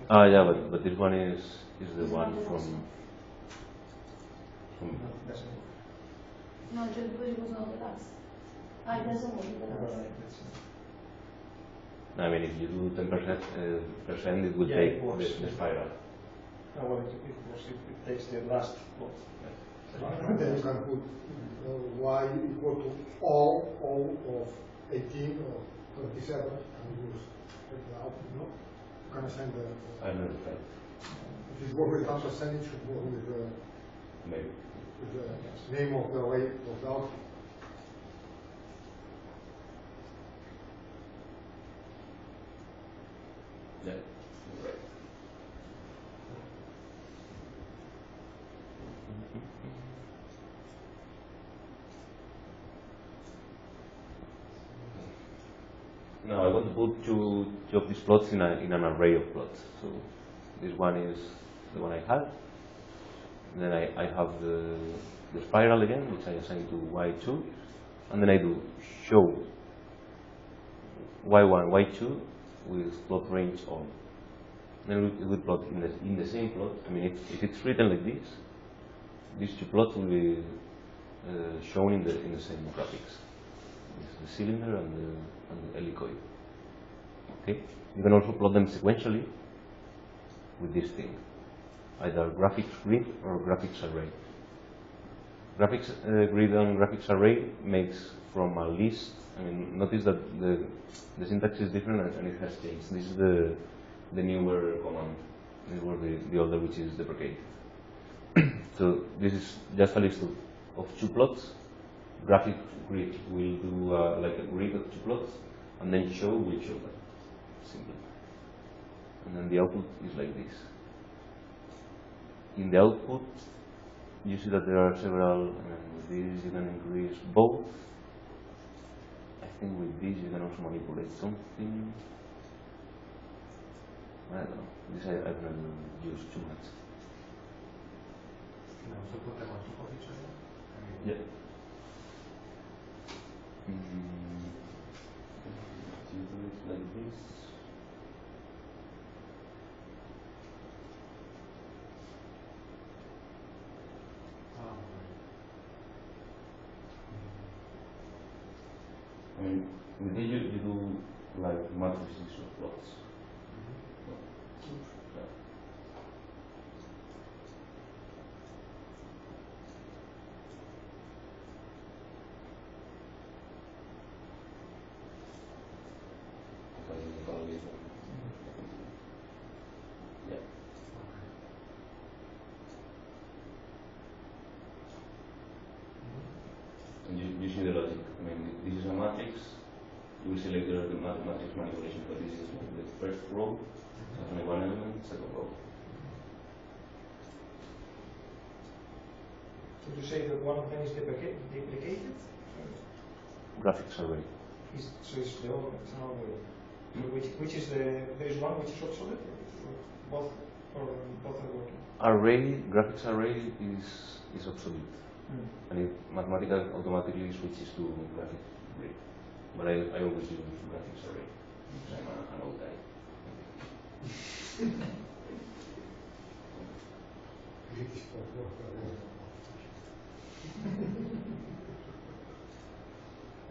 Ah, Yeah, but this one is the one from. No, doesn't work. no, just because it was not the last. Ah, it doesn't work with the last. Right, that's it. I mean, if you do 10%, it will Yeah, take it works. the spiral. No, well, it takes the last plot. And then you can put y equal to all of 18 or 27 and use the output, no? You can assign the, I don't know, right? if it's work with 10%, it should work with Maybe. the name of the way of the output. Yeah. Right. Now I want to put two of these plots in an array of plots. So this one is the one I had. Then I have the spiral again, which I assign to y2, and then I do show y1, y2 with plot range on. Then it will plot in the same plot. I mean, if it's written like this, these two plots will be shown in the same graphics. It's the cylinder and the helicoid. Okay. You can also plot them sequentially with this thing, either graphics grid or graphics array. Graphics grid and graphics array makes from a list. I mean, notice that the syntax is different and it has changed. This is the newer command. This was the older, which is deprecated. So this is just a list of two plots. Graphic grid will do like a grid of two plots, and then show will show them. Simple. And then the output is like this. In the output, you see that there are several. With this, you can increase both. I think with this, you can also manipulate something. I don't know. This I've never used too much. Can you also put them on top of each other? I mean, Yeah. You do it like this. oh, I mean, with this you do like matrices of plots. Yeah. And you see the logic. I mean, this is a matrix. You will see later the matrix manipulation, but this is like the first row, has only one element, second row. Would you say that one of them is deprecated? Graphics array. So it's the other, it's another way. So which is there is one which is obsolete, or both are working? Array, graphics array is obsolete. And it Mathematica automatically switches to graphic grid. But I always use graphics array because I'm an old guy.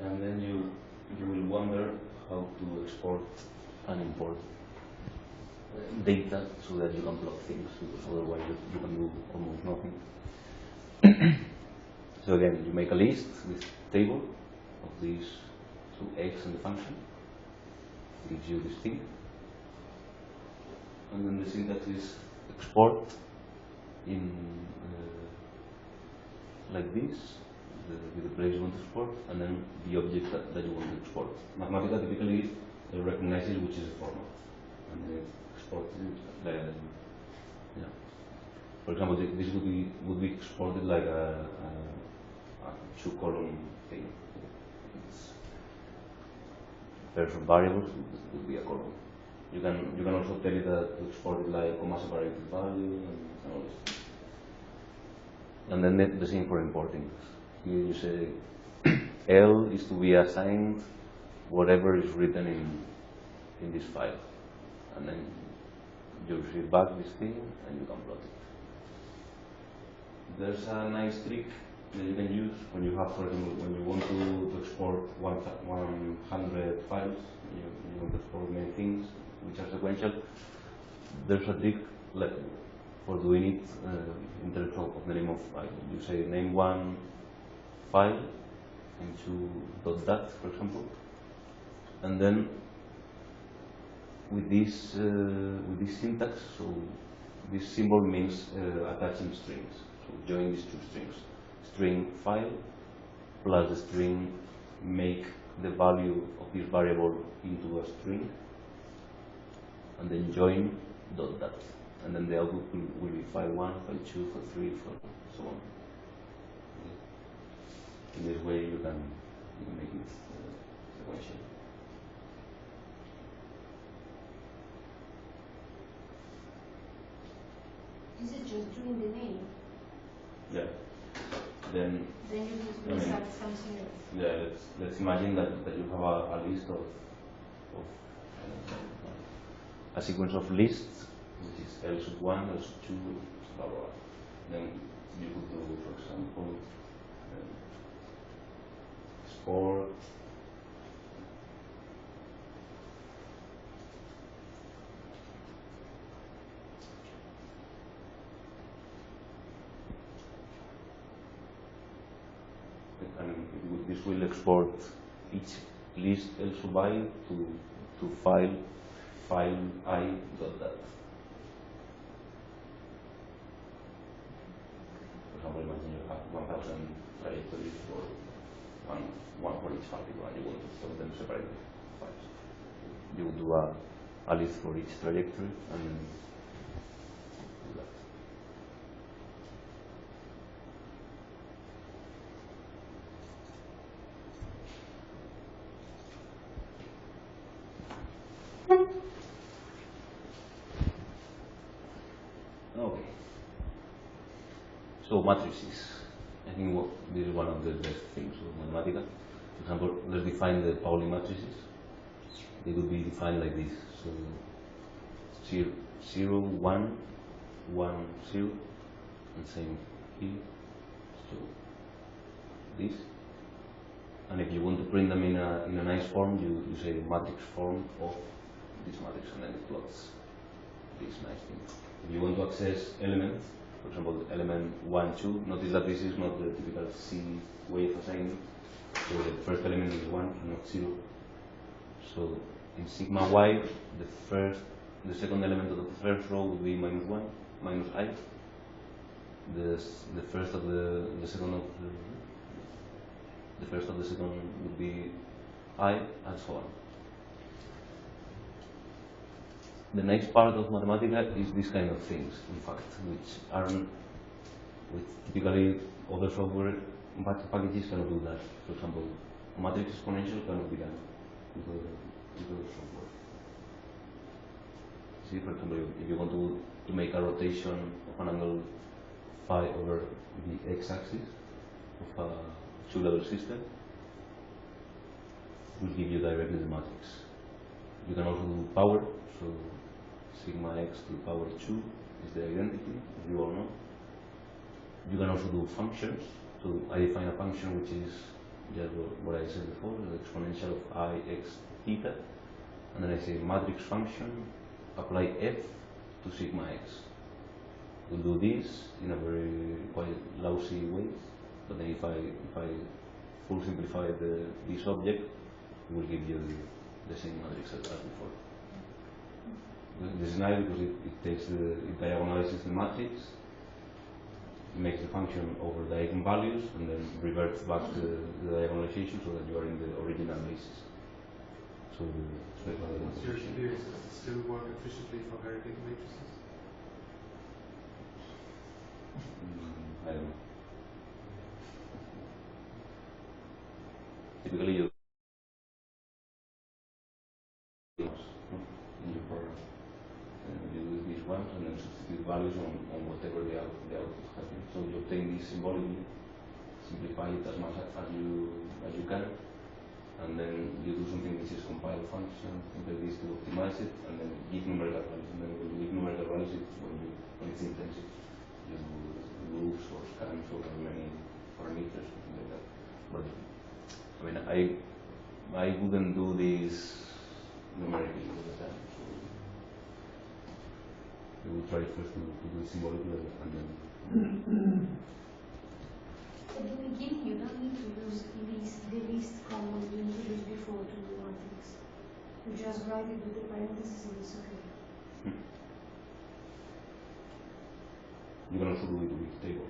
And then you will wonder how to export and import data so that you can plot things, because otherwise you can do almost nothing. So again, you make a list with table of these two x and the function. Gives you this thing. And then the syntax is export in like this, with the place you want to export, and then the object that you want to export. Mathematica typically recognizes which is the format, and then it exports it. For example, this would be exported like a 2-column thing. First variables would be a column. You can also tell it to export it like comma separated value and all this. And then the same for importing. Here you say L is to be assigned whatever is written in this file, and then you receive back this thing and you can plot it. There's a nice trick that you can use when you have, for example, when you want to export 100 files, you want to export many things which are sequential. There's a trick for doing it in terms of the name of file. You say name one file into .dat, for example, and then with this syntax, so this symbol means attaching strings. So join these two strings. String file plus the string make the value of this variable into a string, and then join .dat, and then the output will be file 1, file 2, file 3, so on. In this way you can make it sequential. Is it just doing the name? Yeah. Then you need to insert something else. Yeah, let's imagine that you have a list of a sequence of lists, which is L sub 1, L sub 2, blah, blah, blah. Then you could do, for example, export and this will export each list L sub I to file I.dat. For example, imagine you have 1,000 trajectories for one for each particle, and you want to store them separately files. You would do a list for each trajectory and then do that. Okay. So matrices. I think this is one of the best things of Mathematica. For example, let's define the Pauli matrices. They would be defined like this. So 0, 1, 1, 0, and same here. So this. And if you want to print them in a nice form, you say matrix form of this matrix, and then it plots this nice thing. If you want to access elements, for example, element 1, 2, notice that this is not the typical C way of assigning. So the first element is 1, not 0. So in sigma y, the second element of the first row would be -1, -I. The first of the second of the first of the second would be I, and so on. The next part of Mathematica is this kind of things, in fact, which aren't, with typically other software packages cannot do that. For example, matrix exponential cannot be done with other software. See, for example, if you want to make a rotation of an angle phi over the x-axis of a two-level system, will give you directly the matrix. You can also do power, so sigma x to the power 2 is the identity, as you all know. You can also do functions. So I define a function which is just what I said before, the exponential of I x theta, and then I say matrix function, apply f to sigma x. We'll do this in a very quite lousy way, but then if I full simplify this object, it will give you the same matrix as before. This is nice because it diagonalizes the matrix, makes the function over the eigenvalues and then reverts back to the diagonalization so that you are in the original basis. So What's your experience? Does it still work efficiently for very big matrices? I don't know. Typically you in your program. You do these ones and then substitute values on whatever the output has been. So you obtain this symbolically, simplify it as much as you can, and then you do something which is compile function, something like this to optimize it, and then give numerical values. And then when you give numerical values, it's when it's intensive. You do loops or scans over many parameters, something like that. But I mean, I wouldn't do this numerically all the time. So we will try first to do it symbolically and then. At the beginning, you don't need to use the least common you introduced before to the matrix. You just write it with the parentheses and it's okay. You can also do it with table.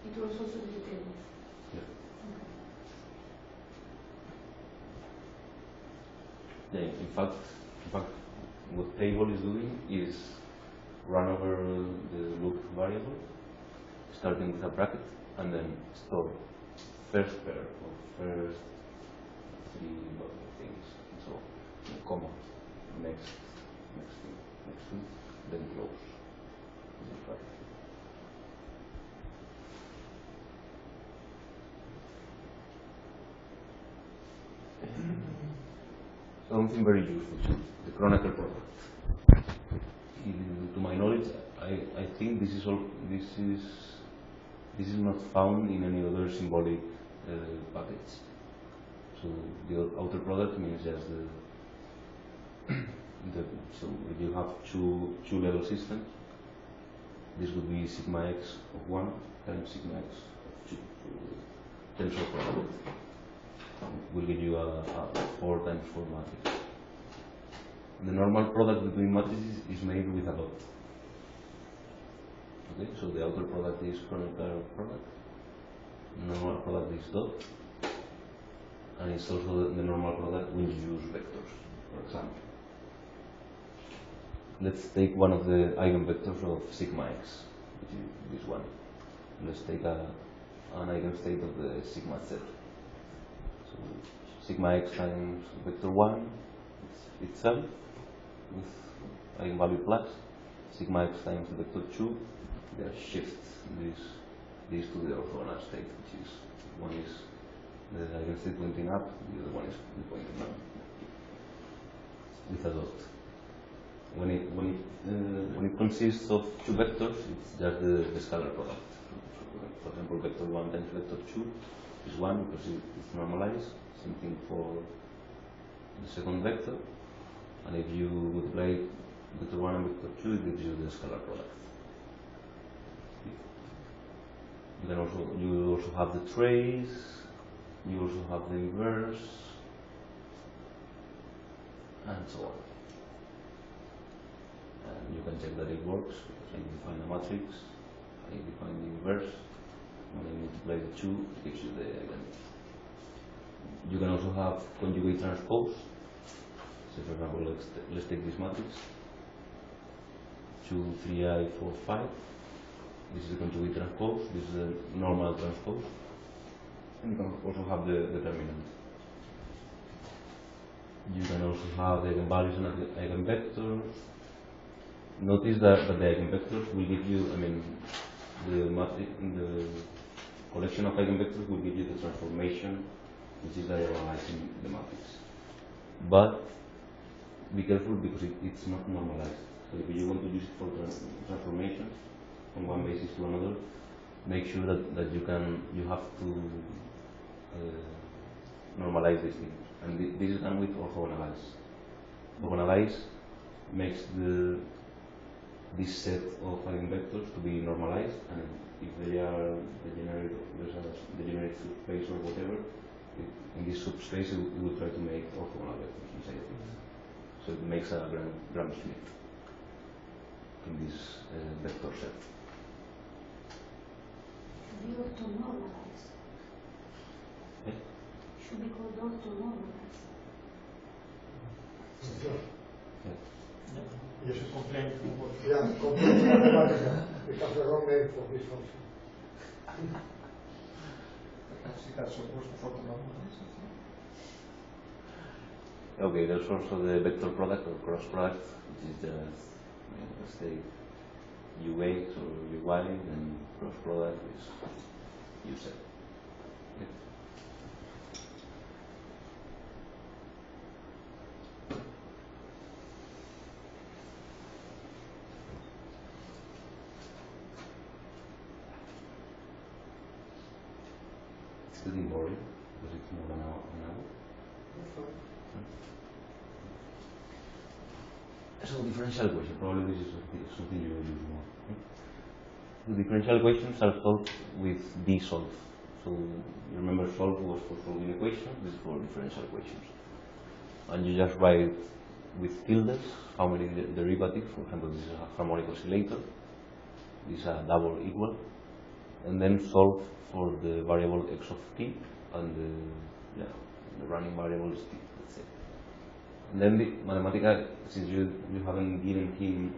It will also do the table. Yeah. Okay. Yeah, in fact, what table is doing is run over the loop variable, starting with a bracket, and then store first pair or first three things, and so on, comma, next thing, then close. Something very useful too, the Chronicle product. To my knowledge, I think this is not found in any other symbolic package. So the outer product means just so if you have two level systems, this would be sigma x of 1 times sigma x of 2. So tensor product will give you a 4 times 4 matrix. The normal product between matrices is made with a dot. Okay, so the outer product is Chronicle product, the normal product is dot, and it's also the normal product when you use vectors, for example. Let's take one of the eigenvectors of sigma x, which is this one. Let's take an eigenstate of the sigma z. So sigma x times vector 1 itself with eigenvalue plus sigma x times vector 2. There shifts these to the orthogonal state, which is one is the eigenstate pointing up, the other one is pointing down with a dot. When it consists of two vectors, it's just the scalar product. So, for example, vector 1 times vector 2 is 1 because it's normalized. Same thing for the second vector. And if you multiply vector 1 and vector 2, it gives you the scalar product. You also have the trace. You also have the inverse, and so on. And you can check that it works because I define a matrix, I define the inverse, when I multiply the two, it gives you the eigenvalue. You can also have conjugate transpose. So for example, let's take this matrix, 2, 3i, 4, 5. This is the conjugate transpose, this is the normal transpose. And you can also have the determinant. You can also have the eigenvalues and eigenvectors. Notice that the eigenvectors will give you, the collection of eigenvectors will give you the transformation which is diagonalizing the matrix. But be careful because it's not normalized. So if you want to use it for transformation from one basis to another, make sure that you have to normalize these things. And this is done with orthogonalize. Orthogonalize makes this set of eigenvectors to be normalized, and if they are degenerate, there's a degenerate subspace or whatever, in this subspace it will try to make orthogonal vectors inside of it. So it makes a Gram Schmidt in this vector set. be orthonormalized. Yeah. Should be called orthonormalized. Yes. Should complain to what? Yeah, complex mathematica. We have the wrong name for this function. Actually, that's supposed to orthonormalize. Okay, there's also the vector product or cross product, which is just, let's say, UX or UY, and cross product is UZ. Okay. It's getting boring because it's more than an hour. So differential equation, probably this is something you will use more. The differential equations are solved with dsolve. So you remember solve was for solving equations, this is for differential equations. And you just write with tildes how many derivatives, for example this is a harmonic oscillator, this is a double equal, and then solve for the variable x of t and the running variable is t, let's say. And then the Mathematica, since you haven't given him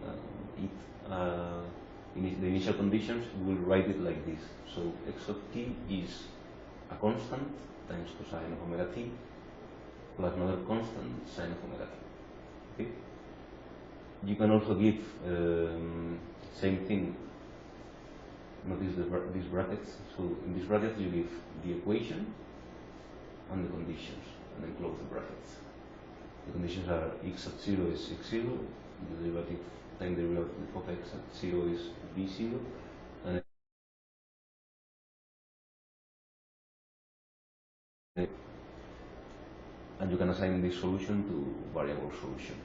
the initial conditions, we will write it like this. So x of t is a constant times cosine of omega t plus another constant sine of omega t. Okay? You can also give same thing. Notice these brackets. So in these brackets you give the equation and the conditions, and then close the brackets. The conditions are x at 0 is x0, the derivative, time derivative of x at 0 is b0, and you can assign this solution to variable solution.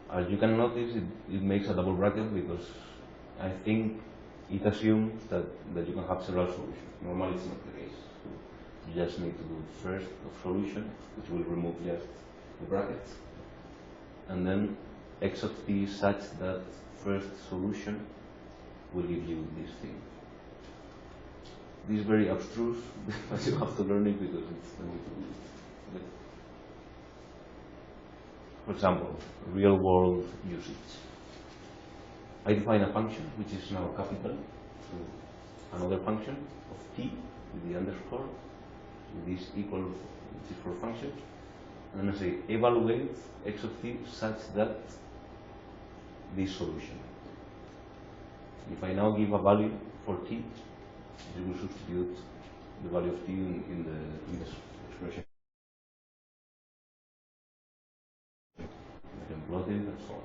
As you can notice, it makes a double bracket because I think it assumes that you can have several solutions. Normally it's not the case. So you just need to do first of solution, which will remove just the brackets, and then x of t is such that first solution will give you this thing. This is very abstruse, but you have to learn it because it's the way to do it. Okay. For example, real world usage. I define a function which is now capital, so another function of t with the underscore, with this equal, which is for functions, and I say evaluate x of t such that this solution. If I now give a value for t, you will substitute the value of t in this expression. I can plot it and so on.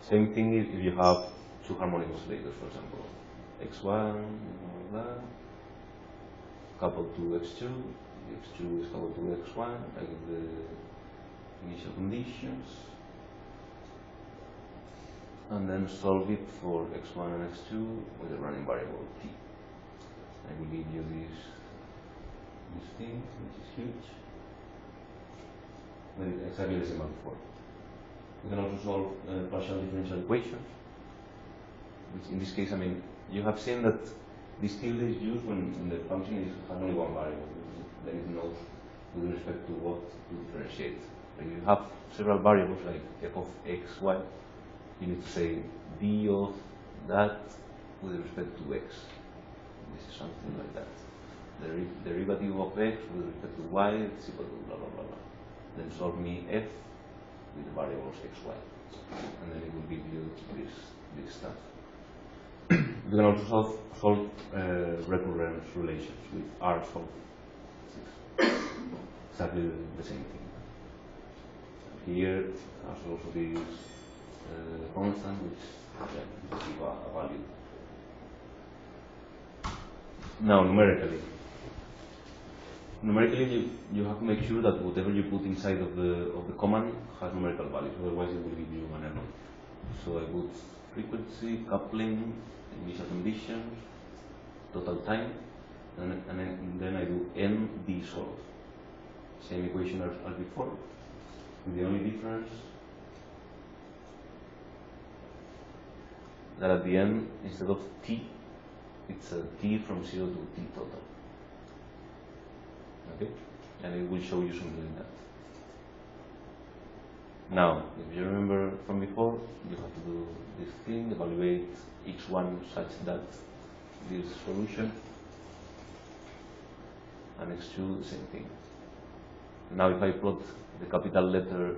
Same thing if you have two harmonic oscillators, for example, x1, blah, blah, coupled to x2, x2 is coupled to x1, I give the initial conditions, and then solve it for x1 and x2 with the running variable t. I will give you this thing, which is huge, but it's exactly the same as before. We can also solve partial differential equations, which in this case, I mean, you have seen that this tilde is used when the function has only one variable, then it knows with respect to what to differentiate. If you have several variables like f of x, y, you need to say d of that with respect to x. This is something like that. The derivative of x with respect to y is equal to blah blah blah blah. Then solve me f with the variables x, y, and then it will give you this stuff. You can also solve recurrence relations with R solve. Exactly the same thing. Here there's also this constant which give a value. Now numerically. Numerically you have to make sure that whatever you put inside of the command has numerical values, otherwise it will give you an error. So I put frequency, coupling, initial conditions, total time, and then I do n d solve. Same equation as before, The only difference that at the end, instead of t, it's a t from 0 to t total. Okay? And it will show you something like that. Now, if you remember from before, you have to do this thing, evaluate each one such that this solution, and x2 the same thing. Now if I plot the capital letter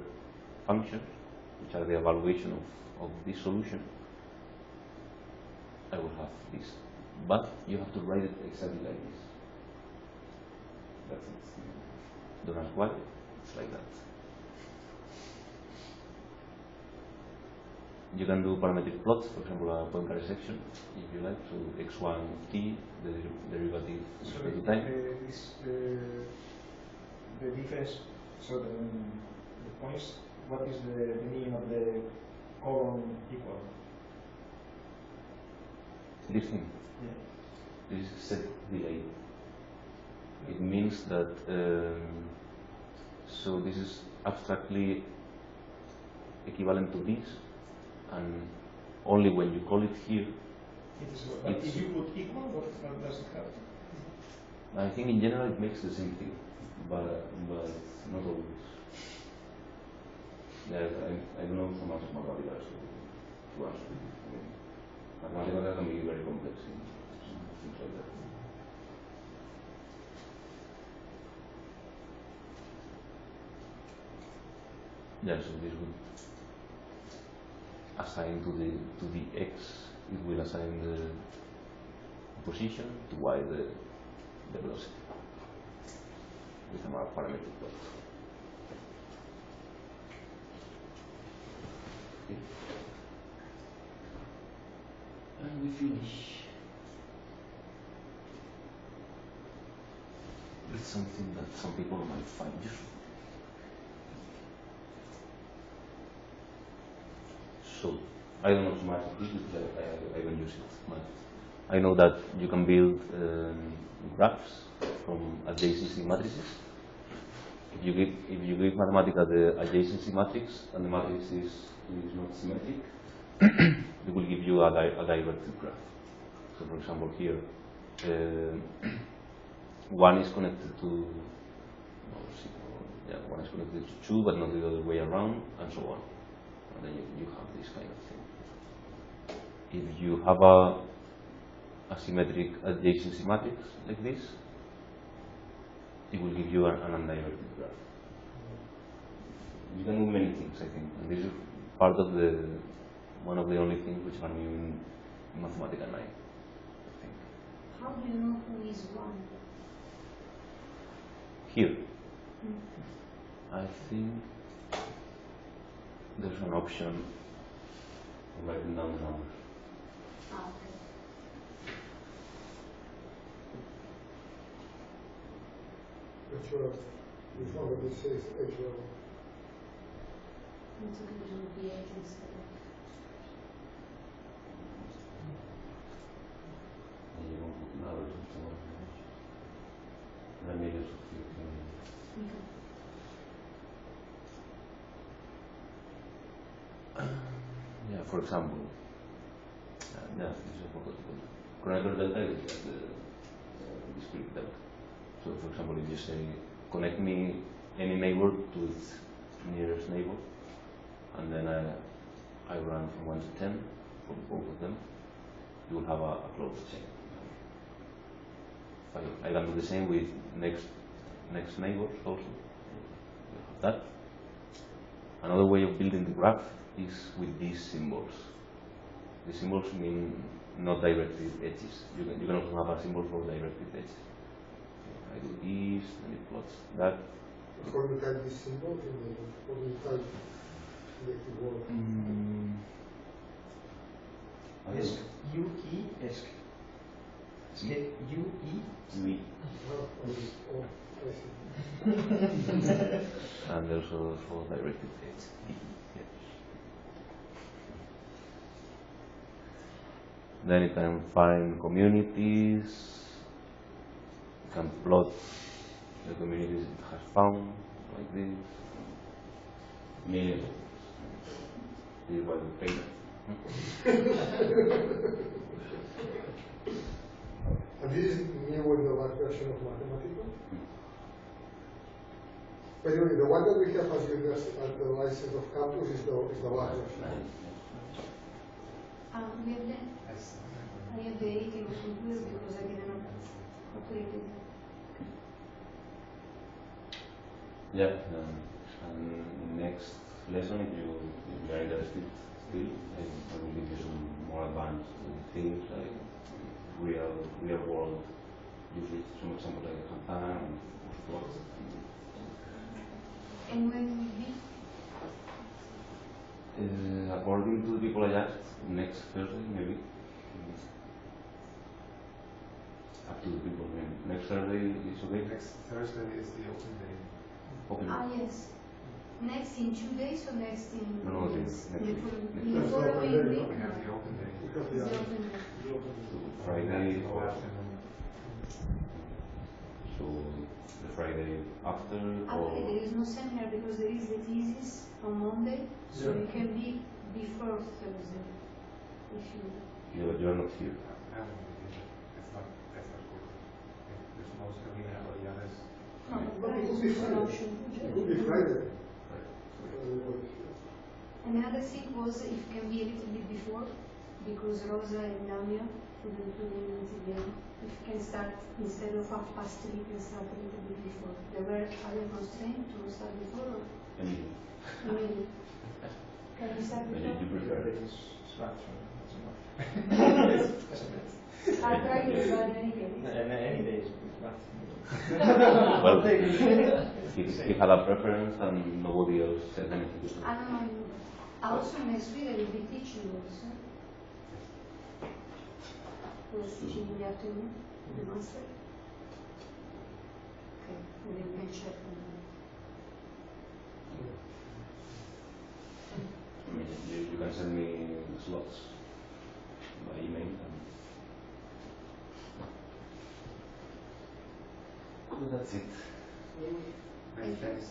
functions, which are the evaluation of this solution, I will have this. But you have to write it exactly like this. That's it. Don't ask why, it's like that. You can do parametric plots, for example, a Poincare section, if you like, so x1 t, the derivative is So equal to time. the difference, so the points, what is the meaning of the column equal? This thing, Yeah. this is set delay. It means that, so this is abstractly equivalent to this, and only when you call it here, It is, but if you put equal, what does it have? I think in general it makes the same thing, but not always. Yeah, I don't know so much of Mathematica to answer. I mean, Mathematica can be very complex in things like that. Yeah, so this would assign to the x, it will assign the position, to y the velocity with a parametric plot. Okay. And we finish with something that some people might find useful. So, I don't know so much of this because I don't use it much. I know that you can build graphs from adjacency matrices. If you give Mathematica the adjacency matrix and the matrix is not symmetric, it will give you a directed graph. So, for example, here, one is connected to one is connected to 2, but not the other way around, and so on. And then you have this kind of thing. If you have a symmetric adjacency matrix like this, it will give you an undirected graph. You can do many things, I think, and this is part of one of the only things which can be in Mathematica 9, I think. How do you know who is one? Here, I think there's an option of writing down the numbers. Ah, okay. Which one of this says HL? It's okay to do V8 instead of. And you won't put numbers and so on. Then maybe it's yeah, for example, this is a connector delta is like the discrete delta. So, for example, if you say connect me any neighbor to its nearest neighbor, and then I run from 1 to 10 for both of them, you will have a closed chain. I can do the same with next neighbors also. You have that. Another way of building the graph is with these symbols. The symbols mean not directed edges. You can also have a symbol for directed edges. I do this, and it plots that. How do you type these symbols? How do you type the word? ESC, U-E-ESC. U-E? Oh, I see. And there's also directed edge. Yes. Then you can find communities. You can plot the communities it has found, like this. Me, this was the paper. And this is new in the last version of Mathematica. By the way, the one that we have as the license of campus is the last version. We have that. I have the 18 computer because I didn't calculate it. Yeah, and next lesson, if you are interested still, I will give you some more advanced things like real world usage, some examples like Santana and plots. And when will it be? According to the people I asked, next Thursday maybe. Up to the people. I mean, next Thursday is okay. Next Thursday is the open day. Open. Yes. Next in 2 days or next in No, weeks? next week. In the following week? We have the open day. Is the open day? Friday All or afternoon. so the Friday after Actually, or there is no seminar because there is the thesis on Monday, so it can be before Thursday. If you. yeah, but you are not here. That's not good. There's most of the others. No, But it there could be is an Friday. option. It could be Friday. And the other thing was if it can be a little bit before, because Rosa and Lamia couldn't do it together. If you can start instead of 3:30, you can start a little bit before. There were other constraints to start before or Anything. maybe. Can you start You before? prefer. I'll try to start any day. Any days. Well, he had a preference and nobody else said anything. Also next week I will be teaching also. I was teaching in the afternoon, the master. Okay, and then we can check. I mean, you can send me slots by email. Well, that's it. Thanks.